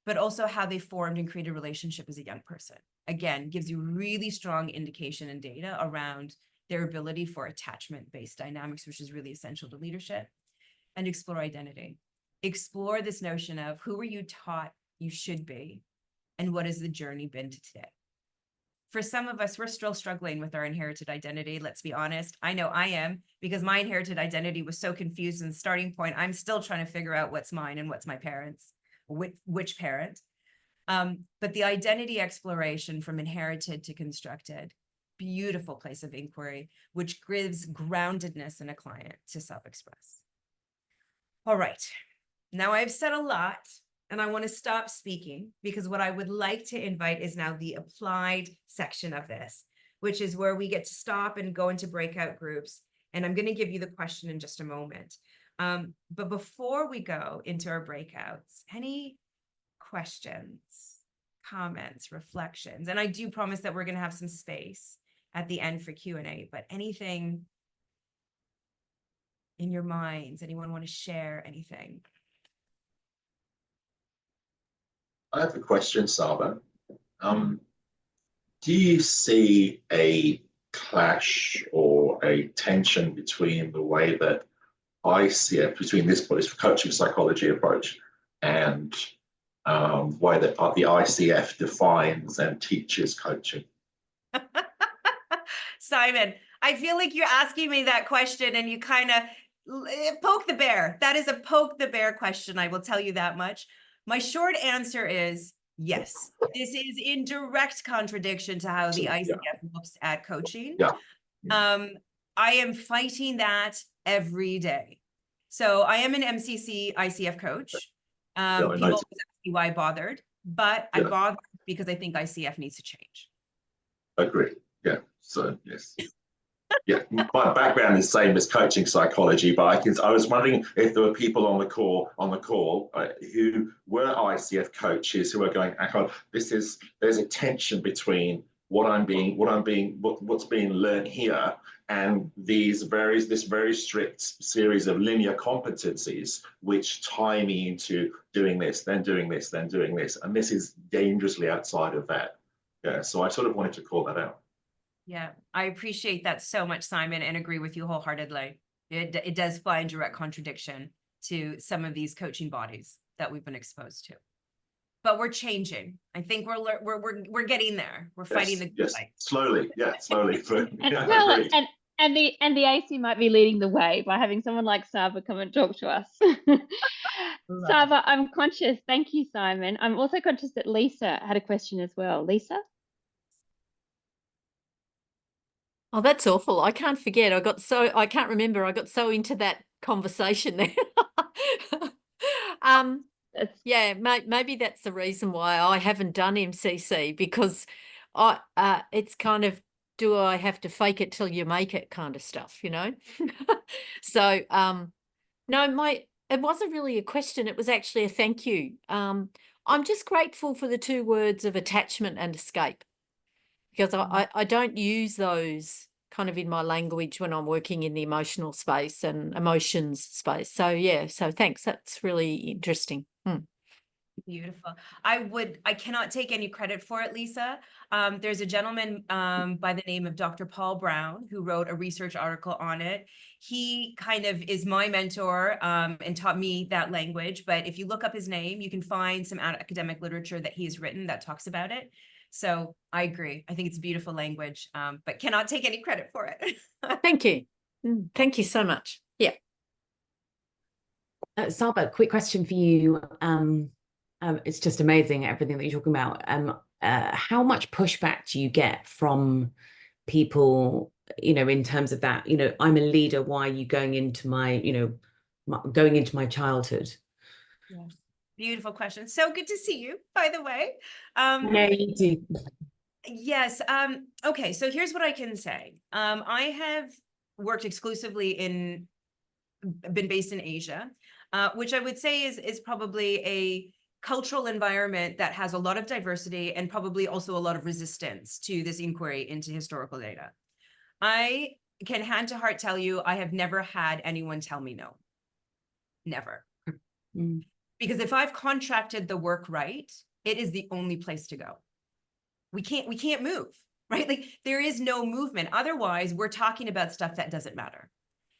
but also how they formed and created a relationship as a young person. Again, gives you really strong indication and data around their ability for attachment-based dynamics, which is really essential to leadership. And explore identity. Explore this notion of who were you taught you should be, and what has the journey been to today? For some of us, we're still struggling with our inherited identity. Let's be honest. I know I am, because my inherited identity was so confused in the starting point. I'm still trying to figure out what's mine and what's my parents, which parent. But the identity exploration from inherited to constructed, beautiful place of inquiry, which gives groundedness in a client to self-express. All right, now I've said a lot and I want to stop speaking, because what I would like to invite is now the applied section of this, which is where we get to stop and go into breakout groups. And I'm going to give you the question in just a moment. But before we go into our breakouts, any questions, comments, reflections? And I do promise that we're going to have some space at the end for Q&A, but anything in your minds? Anyone want to share anything? I have a question, Saba. Do you see a clash or a tension between the way that ICF, between this coaching psychology approach, and way that the ICF defines and teaches coaching? Simon, I feel like you're asking me that question and you kind of poke the bear. That is a poke the bear question. I will tell you that much. My short answer is yes. This is in direct contradiction to how the ICF looks at coaching. I am fighting that every day. So I am an MCC ICF coach. People always ask me why I bothered, but I bothered because I think ICF needs to change. Agree. Yeah. So yes. Yeah, my background is same as coaching psychology, but I was wondering if there were people on the call who were ICF coaches who are going, there's a tension between what's being learned here and this very strict series of linear competencies which tie me into doing this, then doing this, then doing this, and this is dangerously outside of that. Yeah, so I sort of wanted to call that out. Yeah, I appreciate that so much, Simon, and agree with you wholeheartedly. It does fly in direct contradiction to some of these coaching bodies that we've been exposed to. But we're changing. I think we're getting there. We're fighting the good fight. Slowly. Yeah, slowly. And the AC might be leading the way by having someone like Saba come and talk to us. Saba, I'm conscious. Thank you, Simon. I'm also conscious that Lisa had a question as well. Lisa? Oh, that's awful. I can't forget. I can't remember. I got so into that conversation there. That's Yeah, maybe that's the reason why I haven't done MCC, because it's kind of, do I have to fake it till you make it kind of stuff, you know? So, no, it wasn't really a question. It was actually a thank you. I'm just grateful for the 2 words of attachment and escape, because I don't use those kind of in my language when I'm working in the emotional space and emotions space. So yeah, so thanks. That's really interesting. Beautiful. I cannot take any credit for it, Lisa. There's a gentleman by the name of Dr. Paul Brown who wrote a research article on it. He kind of is my mentor and taught me that language. But if you look up his name, you can find some academic literature that he has written that talks about it. So I agree. I think it's a beautiful language, but cannot take any credit for it. Thank you. Thank you so much. Yeah. Saba, quick question for you. It's just amazing everything that you're talking about. How much pushback do you get from people, in terms of that, I'm a leader, why are you going into my, going into my childhood? Yeah. Beautiful question. So good to see you, by the way. Yeah, you do. Yes. Okay. So here's what I can say. I have worked exclusively been based in Asia, which I would say is probably a cultural environment that has a lot of diversity and probably also a lot of resistance to this inquiry into historical data. I can hand to heart tell you, I have never had anyone tell me no. Never. Because if I've contracted the work right, it is the only place to go. We can't move, right? Like there is no movement. Otherwise, we're talking about stuff that doesn't matter.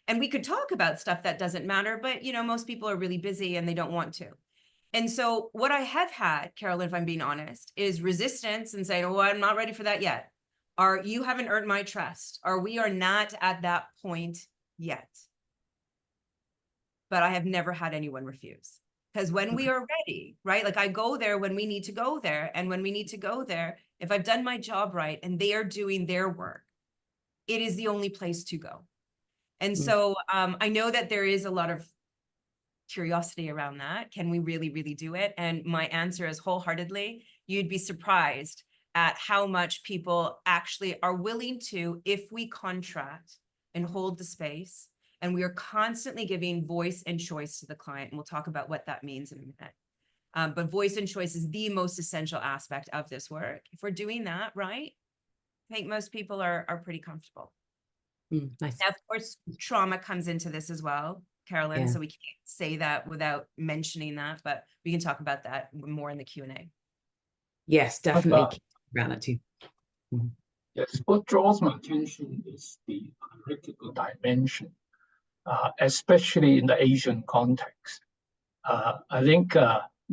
And we could talk about stuff that doesn't matter, but most people are really busy and they don't want to. And so what I have had, Carolyn, if I'm being honest, is resistance and saying, oh, I'm not ready for that yet. Or you haven't earned my trust, or we are not at that point yet. But I have never had anyone refuse. Because when we are ready, right? Like I go there when we need to go there. And when we need to go there, if I've done my job right and they are doing their work, it is the only place to go. And so I know that there is a lot of curiosity around that. Can we really, really do it? And my answer is wholeheartedly, you'd be surprised at how much people actually are willing to, if we contract and hold the space, and we are constantly giving voice and choice to the client. And we'll talk about what that means in a minute. But voice and choice is the most essential aspect of this work. If we're doing that right, I think most people are pretty comfortable. Nice. Now, of course, trauma comes into this as well, Carolyn, Yeah. so we can't say that without mentioning that, but we can talk about that more in the Q&A. Yes, definitely keep around that too. Yes, what draws my attention is the political dimension, especially in the Asian context. I think,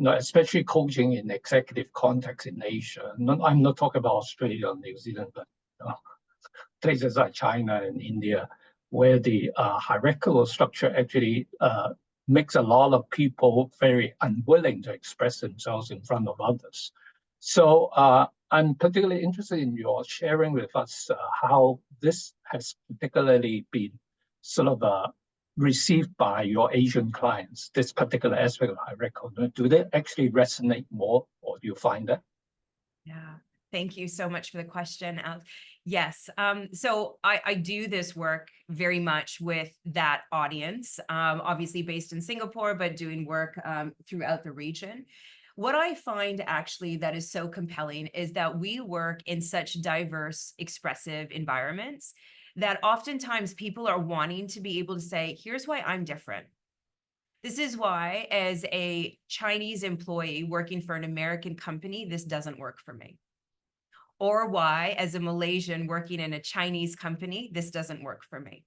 especially coaching in executive context in Asia. I'm not talking about Australia or New Zealand, but places like China and India, where the hierarchical structure actually makes a lot of people very unwilling to express themselves in front of others. So I'm particularly interested in your sharing with us how this has particularly been sort of received by your Asian clients, this particular aspect of hierarchical. Do they actually resonate more, or do you find that? Yeah, thank you so much for the question, Alex. Yes, so I do this work very much with that audience, obviously based in Singapore, but doing work throughout the region. What I find actually that is so compelling is that we work in such diverse, expressive environments that oftentimes people are wanting to be able to say, here's why I'm different. This is why, as a Chinese employee working for an American company, this doesn't work for me. Or why, as a Malaysian working in a Chinese company, this doesn't work for me.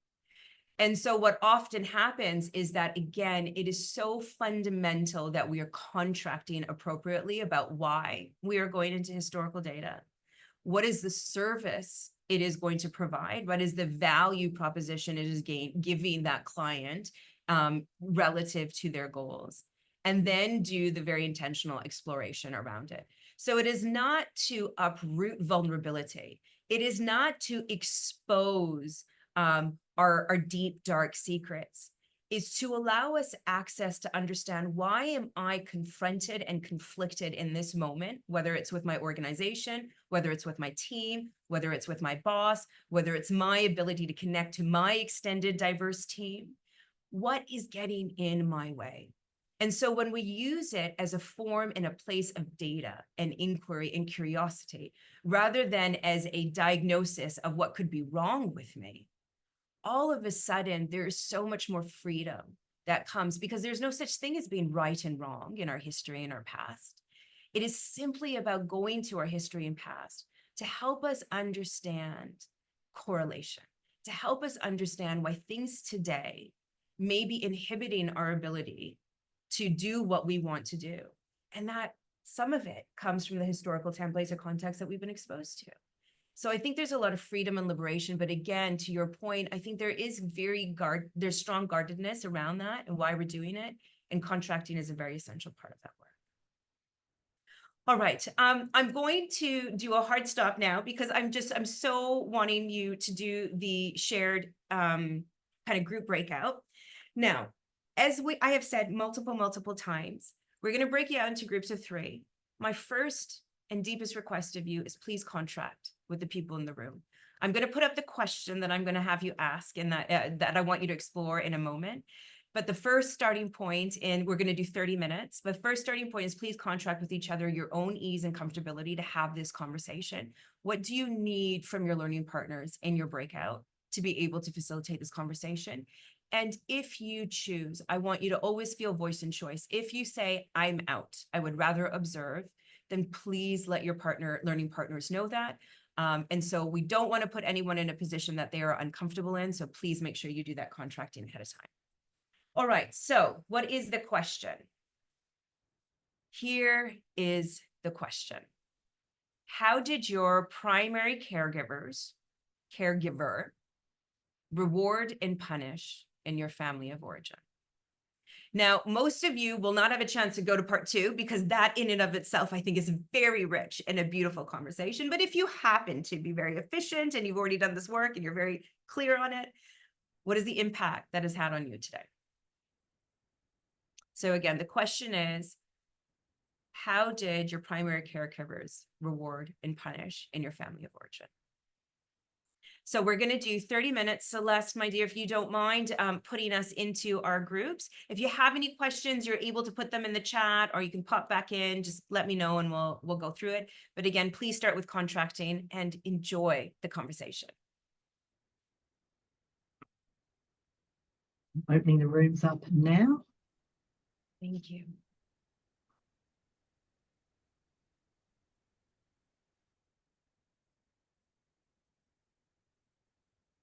And so what often happens is that, again, it is so fundamental that we are contracting appropriately about why we are going into historical data. What is the service it is going to provide? What is the value proposition it is giving that client relative to their goals? And then do the very intentional exploration around it. So it is not to uproot vulnerability. It is not to expose our deep, dark secrets. Is to allow us access to understand, why am I confronted and conflicted in this moment, whether it's with my organization, whether it's with my team, whether it's with my boss, whether it's my ability to connect to my extended diverse team. What is getting in my way? And so when we use it as a form and a place of data and inquiry and curiosity, rather than as a diagnosis of what could be wrong with me, all of a sudden there's so much more freedom that comes, because there's no such thing as being right and wrong in our history and our past. It is simply about going to our history and past to help us understand correlation, to help us understand why things today may be inhibiting our ability to do what we want to do. And that some of it comes from the historical templates or context that we've been exposed to. So I think there's a lot of freedom and liberation, but again, to your point, I think there is there's strong guardedness around that and why we're doing it. And contracting is a very essential part of that work. All right, I'm going to do a hard stop now, because I'm so wanting you to do the shared kind of group breakout. Now, as I have said multiple times, we're going to break you out into groups of 3. My first and deepest request of you is please contract with the people in the room. I'm going to put up the question that I'm going to have you ask, and that I want you to explore in a moment. But the first starting point, and we're going to do 30 minutes, but first starting point is please contract with each other, your own ease and comfortability to have this conversation. What do you need from your learning partners in your breakout to be able to facilitate this conversation? And if you choose, I want you to always feel voice and choice. If you say, I'm out, I would rather observe, then please let your learning partners know that. And so we don't want to put anyone in a position that they are uncomfortable in. So please make sure you do that contracting ahead of time. All right, so what is the question? Here is the question. How did your primary caregiver reward and punish in your family of origin? Now, most of you will not have a chance to go to part 2, because that in and of itself, I think, is very rich and a beautiful conversation. But if you happen to be very efficient and you've already done this work and you're very clear on it, what is the impact that has had on you today? So again, the question is, how did your primary caregivers reward and punish in your family of origin? So we're going to do 30 minutes. Celeste, my dear, if you don't mind putting us into our groups. If you have any questions, you're able to put them in the chat, or you can pop back in. Just let me know and we'll go through it. But again, please start with contracting and enjoy the conversation. Opening the rooms up now. Thank you.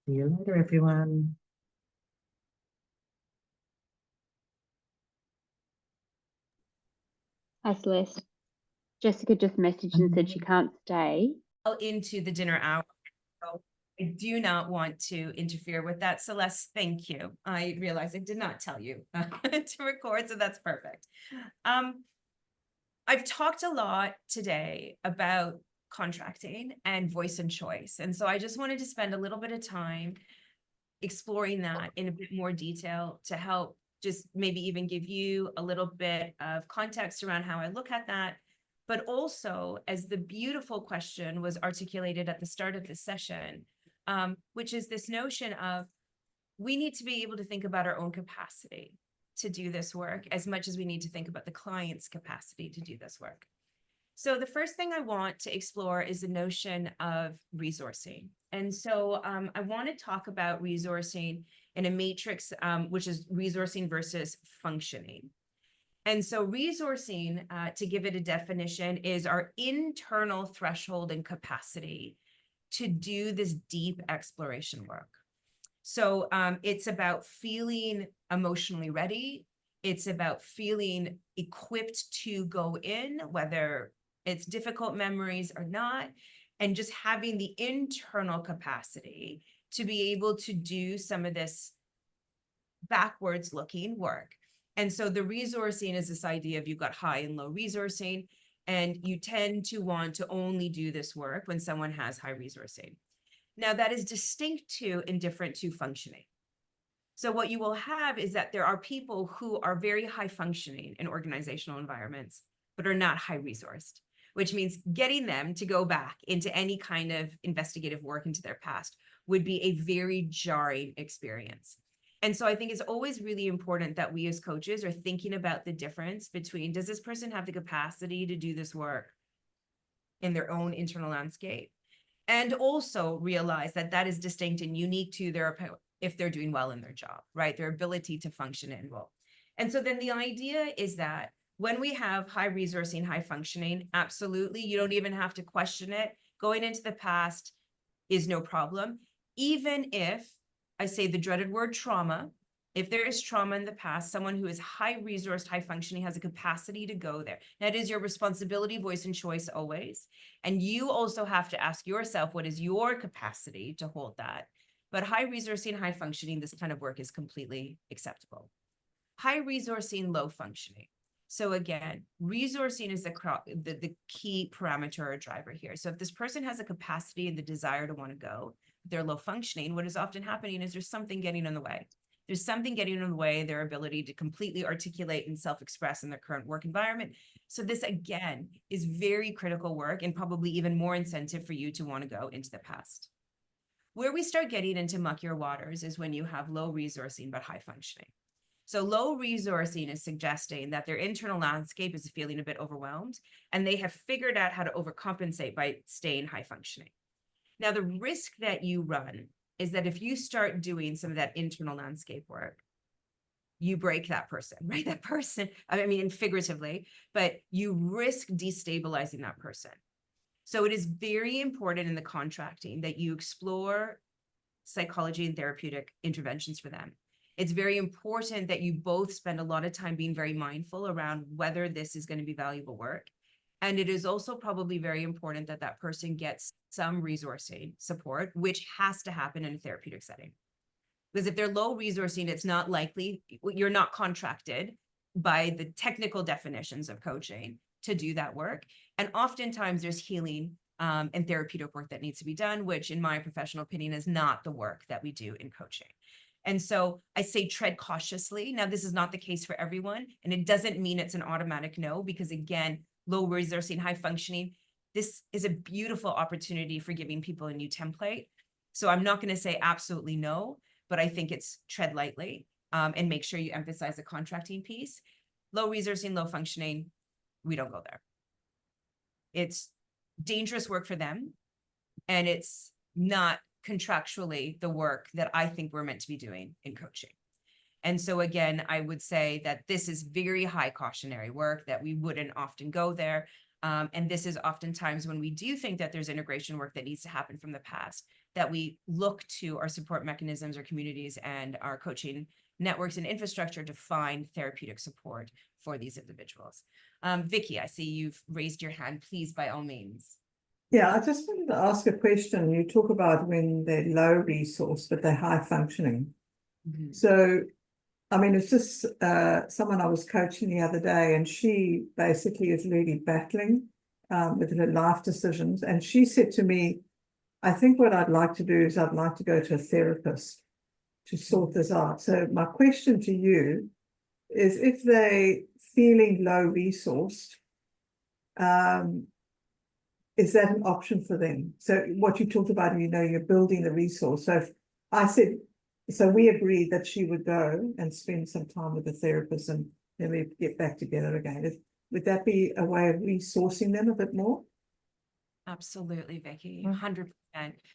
See you later, everyone. Hi, Celeste. Jessica just messaged and said she can't stay. Into the dinner hour. So I do not want to interfere with that. Celeste, thank you. I realize I did not tell you to record, so that's perfect. I've talked a lot today about contracting and voice and choice. And so I just wanted to spend a little bit of time exploring that in a bit more detail to help just maybe even give you a little bit of context around how I look at that. But also, as the beautiful question was articulated at the start of this session, which is this notion of we need to be able to think about our own capacity to do this work as much as we need to think about the client's capacity to do this work. So the first thing I want to explore is the notion of resourcing. And so I want to talk about resourcing in a matrix, which is resourcing versus functioning. And so resourcing, to give it a definition, is our internal threshold and capacity to do this deep exploration work. So it's about feeling emotionally ready. It's about feeling equipped to go in, whether it's difficult memories or not, and just having the internal capacity to be able to do some of this backwards looking work. And so the resourcing is this idea of you've got high and low resourcing. And you tend to want to only do this work when someone has high resourcing. Now, that is distinct to and different to functioning. So what you will have is that there are people who are very high functioning in organizational environments, but are not high resourced, which means getting them to go back into any kind of investigative work into their past would be a very jarring experience. And so I think it's always really important that we as coaches are thinking about the difference between, does this person have the capacity to do this work in their own internal landscape? And also realize that that is distinct and unique to their, if they're doing well in their job, right? Their ability to function and well. And so then the idea is that when we have high resourcing, high functioning, absolutely, you don't even have to question it. Going into the past is no problem. Even if I say the dreaded word trauma, if there is trauma in the past, someone who is high resourced, high functioning has a capacity to go there. That is your responsibility, voice, and choice always. And you also have to ask yourself, what is your capacity to hold that? But high resourcing, high functioning, this kind of work is completely acceptable. High resourcing, low functioning. So again, resourcing is the key parameter or driver here. So if this person has a capacity and the desire to want to go, they're low functioning, what is often happening is there's something getting in the way. There's something getting in the way, their ability to completely articulate and self-express in their current work environment. So this, again, is very critical work and probably even more incentive for you to want to go into the past. Where we start getting into muckier waters is when you have low resourcing but high functioning. So low resourcing is suggesting that their internal landscape is feeling a bit overwhelmed, and they have figured out how to overcompensate by staying high functioning. Now, the risk that you run is that if you start doing some of that internal landscape work, you break that person, right? That person, I mean, figuratively, but you risk destabilizing that person. So it is very important in the contracting that you explore psychology and therapeutic interventions for them. It's very important that you both spend a lot of time being very mindful around whether this is going to be valuable work. And it is also probably very important that that person gets some resourcing support, which has to happen in a therapeutic setting. Because if they're low resourcing, it's not likely, you're not contracted by the technical definitions of coaching to do that work. And oftentimes there's healing and therapeutic work that needs to be done, which in my professional opinion is not the work that we do in coaching. And so I say tread cautiously. Now, this is not the case for everyone, and it doesn't mean it's an automatic no, because again, low resourcing, high functioning, this is a beautiful opportunity for giving people a new template. So I'm not going to say absolutely no, but I think it's tread lightly and make sure you emphasize the contracting piece. Low resourcing, low functioning, we don't go there. It's dangerous work for them, and it's not contractually the work that I think we're meant to be doing in coaching. And so again, I would say that this is very high cautionary work, that we wouldn't often go there. And this is oftentimes when we do think that there's integration work that needs to happen from the past, that we look to our support mechanisms, our communities, and our coaching networks and infrastructure to find therapeutic support for these individuals. Vicky, I see you've raised your hand. Please, by all means. Yeah, I just wanted to ask a question. You talk about when they're low resource, but they're high functioning. Mm-hmm. So, I mean, it's just someone I was coaching the other day, and she basically is really battling with her life decisions. And she said to me, I think what I'd like to do is I'd like to go to a therapist to sort this out. So my question to you is, if they're feeling low resourced, is that an option for them? So what you talked about, you know, you're building the resource. So if I said, so we agreed that she would go and spend some time with the therapist and then we get back together again. Would that be a way of resourcing them a bit more? Absolutely, Vicky, 100%.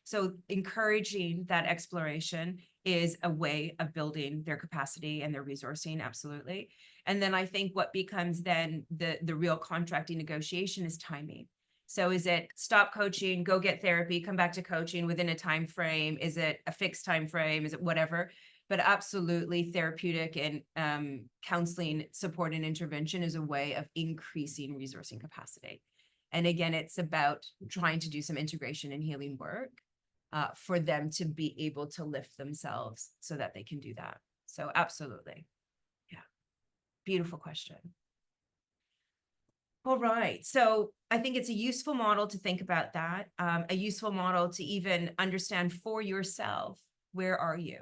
So encouraging that exploration is a way of building their capacity and their resourcing, absolutely. And then I think what becomes then the real contracting negotiation is timing. So is it stop coaching, go get therapy, come back to coaching within a time frame? Is it a fixed time frame? Is it whatever? But absolutely, therapeutic and counseling support and intervention is a way of increasing resourcing capacity. And again, it's about trying to do some integration and healing work for them to be able to lift themselves so that they can do that. So absolutely. Yeah. Beautiful question. All right, so I think it's a useful model to think about that, a useful model to even understand for yourself, where are you?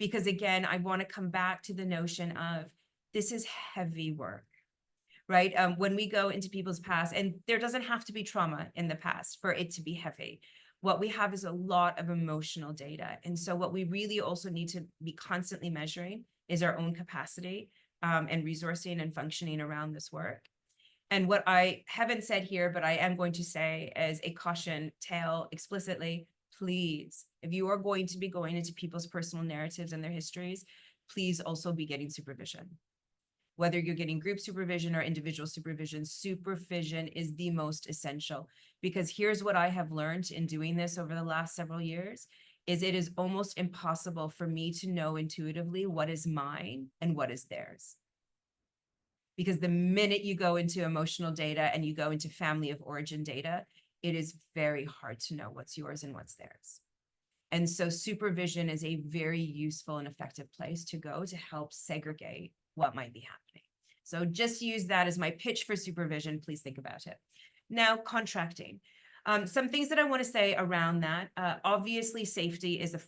Because again, I want to come back to the notion of this is heavy work, right? When we go into people's past, and there doesn't have to be trauma in the past for it to be heavy. What we have is a lot of emotional data. And so what we really also need to be constantly measuring is our own capacity and resourcing and functioning around this work. And what I haven't said here, but I am going to say as a caution tale explicitly, please, if you are going to be going into people's personal narratives and their histories, please also be getting supervision. Whether you're getting group supervision or individual supervision, supervision is the most essential. Because here's what I have learned in doing this over the last several years, is it is almost impossible for me to know intuitively what is mine and what is theirs. Because the minute you go into emotional data and you go into family of origin data, it is very hard to know what's yours and what's theirs. And so supervision is a very useful and effective place to go to help segregate what might be happening. So just use that as my pitch for supervision. Please think about it. Now, contracting. Some things that I want to say around that. Obviously, safety is a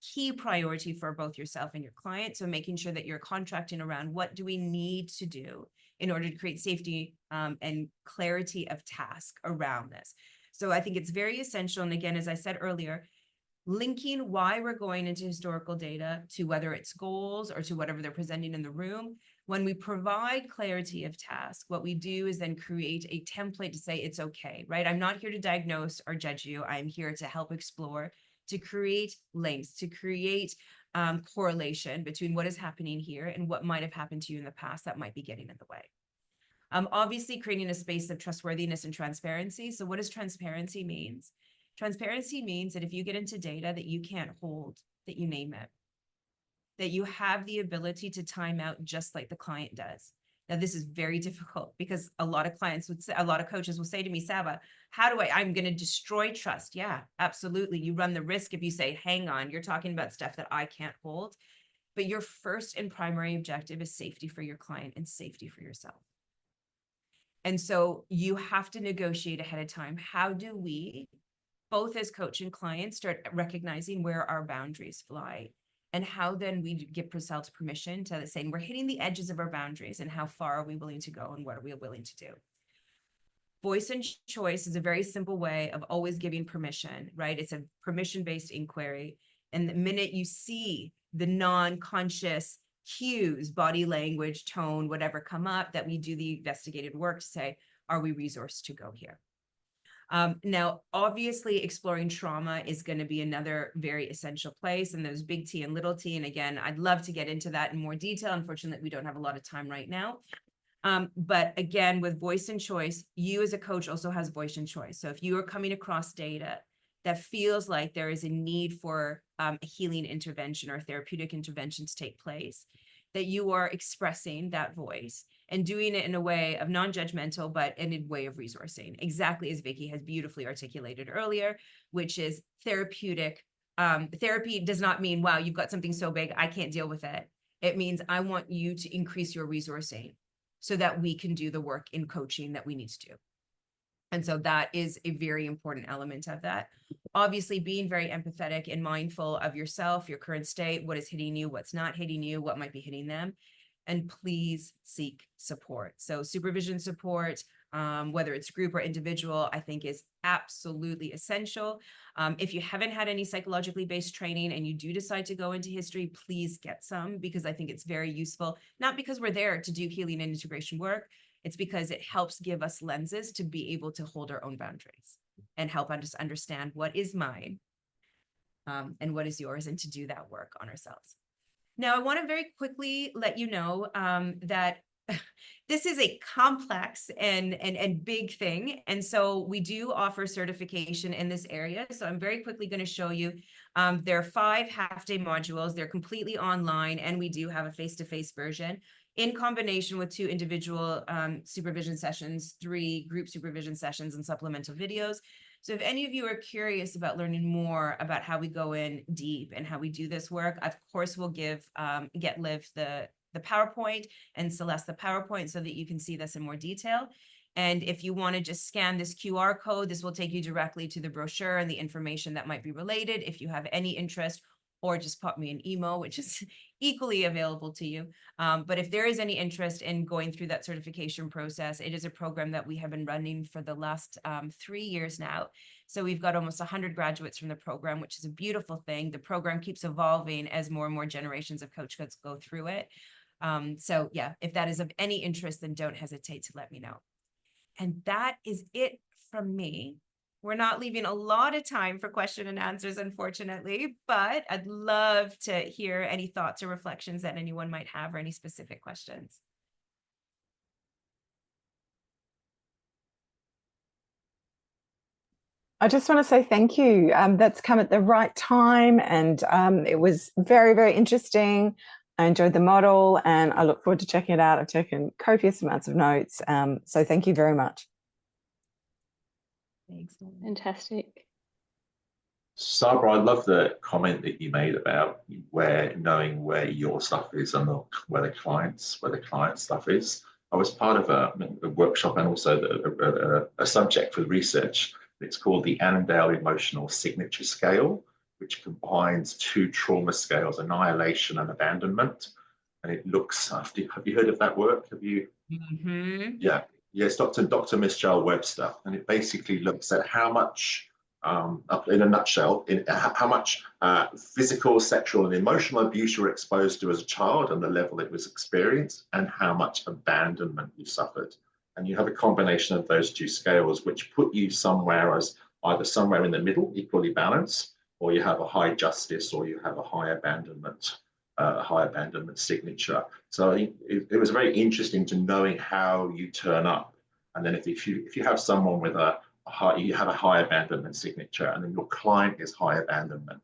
key priority for both yourself and your client. So making sure that you're contracting around what do we need to do in order to create safety and clarity of task around this. So I think it's very essential. And again, as I said earlier, linking why we're going into historical data to whether it's goals or to whatever they're presenting in the room. When we provide clarity of task, what we do is then create a template to say it's okay, right? I'm not here to diagnose or judge you. I'm here to help explore, to create links, to create correlation between what is happening here and what might have happened to you in the past that might be getting in the way. Obviously, creating a space of trustworthiness and transparency. So what does transparency means? Transparency means that if you get into data that you can't hold, that you name it, that you have the ability to time out just like the client does. Now, this is very difficult because a lot of clients would say, a lot of coaches will say to me, Saba, I'm going to destroy trust. Yeah, absolutely. You run the risk if you say, hang on, you're talking about stuff that I can't hold. But your first and primary objective is safety for your client and safety for yourself. And so you have to negotiate ahead of time. How do we, both as coach and client, start recognizing where our boundaries lie? And how then we give ourselves permission to saying we're hitting the edges of our boundaries and how far are we willing to go and what are we willing to do? Voice and choice is a very simple way of always giving permission, right? It's a permission-based inquiry. And the minute you see the non-conscious cues, body language, tone, whatever come up, that we do the investigative work to say, are we resourced to go here? Now, obviously, exploring trauma is going to be another very essential place, and there's big T and little t. And again, I'd love to get into that in more detail. Unfortunately, we don't have a lot of time right now. But again, with voice and choice, you as a coach also has voice and choice. So if you are coming across data that feels like there is a need for a healing intervention or therapeutic intervention to take place, that you are expressing that voice and doing it in a way of non-judgmental, but in a way of resourcing, exactly as Vicky has beautifully articulated earlier, which is therapeutic. Therapy does not mean, wow, you've got something so big, I can't deal with it. It means I want you to increase your resourcing so that we can do the work in coaching that we need to do. And so that is a very important element of that. Obviously, being very empathetic and mindful of yourself, your current state, what is hitting you, what's not hitting you, what might be hitting them. And please seek support. So supervision support, whether it's group or individual, I think is absolutely essential. If you haven't had any psychologically based training and you do decide to go into history, please get some, because I think it's very useful, not because we're there to do healing and integration work. It's because it helps give us lenses to be able to hold our own boundaries and help us understand what is mine and what is yours, and to do that work on ourselves. Now, I want to very quickly let you know that this is a complex and big thing. And so we do offer certification in this area. So I'm very quickly going to show you. There are 5 half-day modules. They're completely online, and we do have a face-to-face version in combination with 2 individual supervision sessions, 3 group supervision sessions, and supplemental videos. So if any of you are curious about learning more about how we go in deep and how we do this work, of course, we'll get Liv the PowerPoint and Celeste the PowerPoint so that you can see this in more detail. And if you want to just scan this QR code, this will take you directly to the brochure and the information that might be related if you have any interest, or just pop me an email, which is equally available to you. But if there is any interest in going through that certification process, it is a program that we have been running for the last 3 years now. So we've got almost 100 graduates from the program, which is a beautiful thing. The program keeps evolving as more and more generations of coach codes go through it. So yeah, if that is of any interest, then don't hesitate to let me know. And that is it from me. We're not leaving a lot of time for question and answers, unfortunately, but I'd love to hear any thoughts or reflections that anyone might have, or any specific questions. I just want to say thank you. That's come at the right time, and it was very, very interesting. I enjoyed the model, and I look forward to checking it out. I've taken copious amounts of notes. So thank you very much. Thanks. Fantastic. Saba, I love the comment that you made about knowing where your stuff is and where the client's stuff is. I was part of a workshop and also a subject for research. It's called the Annandale Emotional Signature Scale, which combines 2 trauma scales, annihilation and abandonment. And it looks, have you heard of that work? Have you? Mm-hmm. Yeah. Yes, Dr. Michelle Webster. And it basically looks at how much, in a nutshell, how much physical, sexual, and emotional abuse you were exposed to as a child and the level it was experienced, and how much abandonment you suffered. And you have a combination of those 2 scales, which put you somewhere as either somewhere in the middle, equally balanced, or you have a high justice, or you have a high abandonment signature. So I think it was very interesting to knowing how you turn up. And then if you have someone with you have a high abandonment signature, and then your client is high abandonment,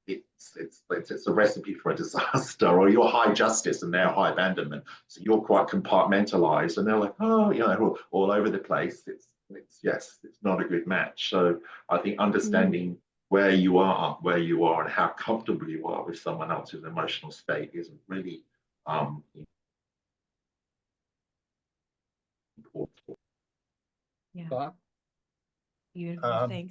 it's a recipe for a disaster. Or you're high justice and they're high abandonment, so you're quite compartmentalized, and they're like, oh, you know, all over the place. It's not a good match. So I think understanding where you are and how comfortable you are with someone else's emotional state is really important. Yeah. Beautiful thing.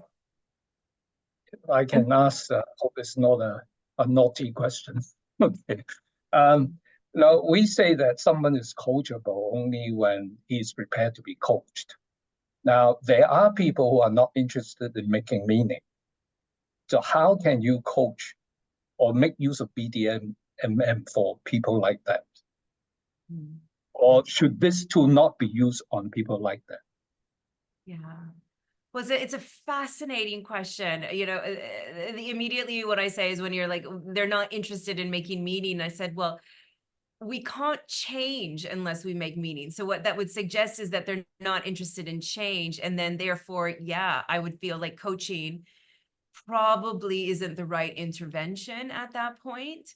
If I can ask, hope it's not a naughty question. Okay. Now, we say that someone is coachable only when he's prepared to be coached. Now, there are people who are not interested in making meaning. So how can you coach or make use of BDMM for people like that? Or should this tool not be used on people like that? Yeah. Well, it's a fascinating question. You know, immediately what I say is, when you're like, they're not interested in making meaning, I said, well, we can't change unless we make meaning. So what that would suggest is that they're not interested in change. And then therefore, yeah, I would feel like coaching probably isn't the right intervention at that point.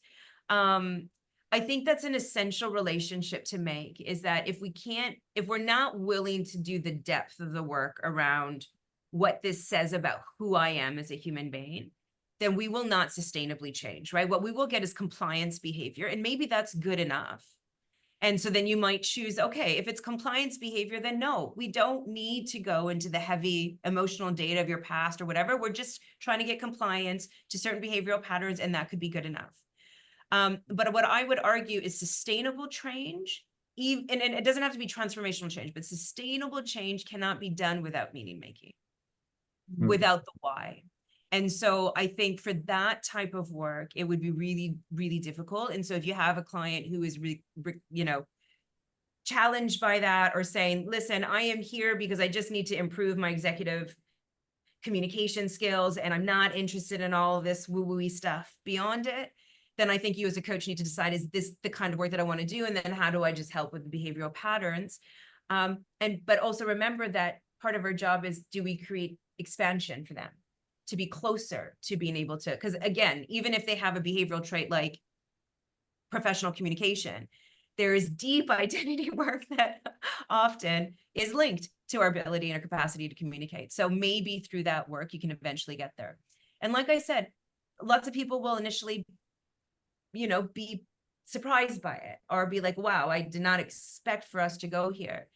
I think that's an essential relationship to make, is that if we're not willing to do the depth of the work around what this says about who I am as a human being, then we will not sustainably change, right? What we will get is compliance behavior, and maybe that's good enough. And so then you might choose, okay, if it's compliance behavior, then no, we don't need to go into the heavy emotional data of your past or whatever. We're just trying to get compliance to certain behavioral patterns, and that could be good enough. But what I would argue is sustainable change, and it doesn't have to be transformational change, but sustainable change cannot be done without meaning making, without the why. And so I think for that type of work, it would be really, really difficult. And so if you have a client who is, challenged by that, or saying, listen, I am here because I just need to improve my executive communication skills, and I'm not interested in all of this woo-woo-y stuff beyond it, then I think you as a coach need to decide, is this the kind of work that I want to do? And then how do I just help with the behavioral patterns? But also remember that part of our job is, do we create expansion for them to be closer to being able to, because again, even if they have a behavioral trait like professional communication, there is deep identity work that often is linked to our ability and our capacity to communicate. So maybe through that work, you can eventually get there. And like I said, lots of people will initially, be surprised by it, or be like, wow, I did not expect for us to go here.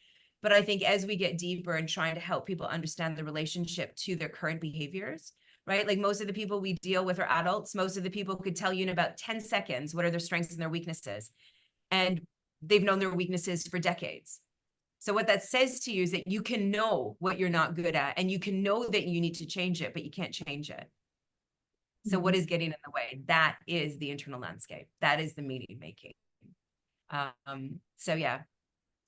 But I think as we get deeper in trying to help people understand the relationship to their current behaviors, right? Like most of the people we deal with are adults. Most of the people could tell you in about 10 seconds what are their strengths and their weaknesses. And they've known their weaknesses for decades. So what that says to you is that you can know what you're not good at, and you can know that you need to change it, but you can't change it. So what is getting in the way? That is the internal landscape. That is the meaning making. So yeah,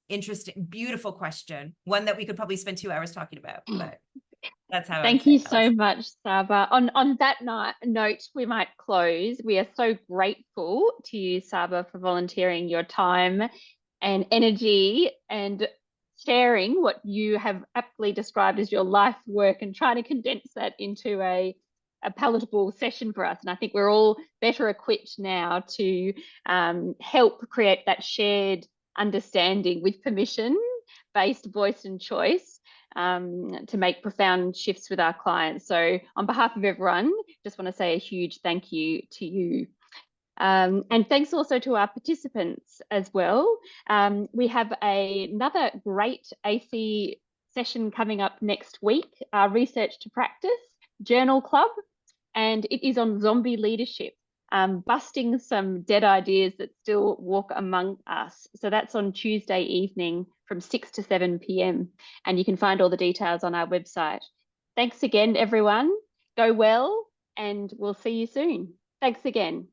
interesting, beautiful question. One that we could probably spend 2 hours talking about, but that's how. Thank you so much, Saba. On that note, we might close. We are so grateful to you, Saba, for volunteering your time and energy and sharing what you have aptly described as your life work and trying to condense that into a palatable session for us. And I think we're all better equipped now to help create that shared understanding with permission-based voice and choice to make profound shifts with our clients. So on behalf of everyone, just want to say a huge thank you to you. And thanks also to our participants as well. We have another great AC session coming up next week, our Research to Practice Journal Club, and it is on zombie leadership, busting some dead ideas that still walk among us. So that's on Tuesday evening from 6 to 7 p.m. And you can find all the details on our website. Thanks again, everyone. Go well, and we'll see you soon. Thanks again.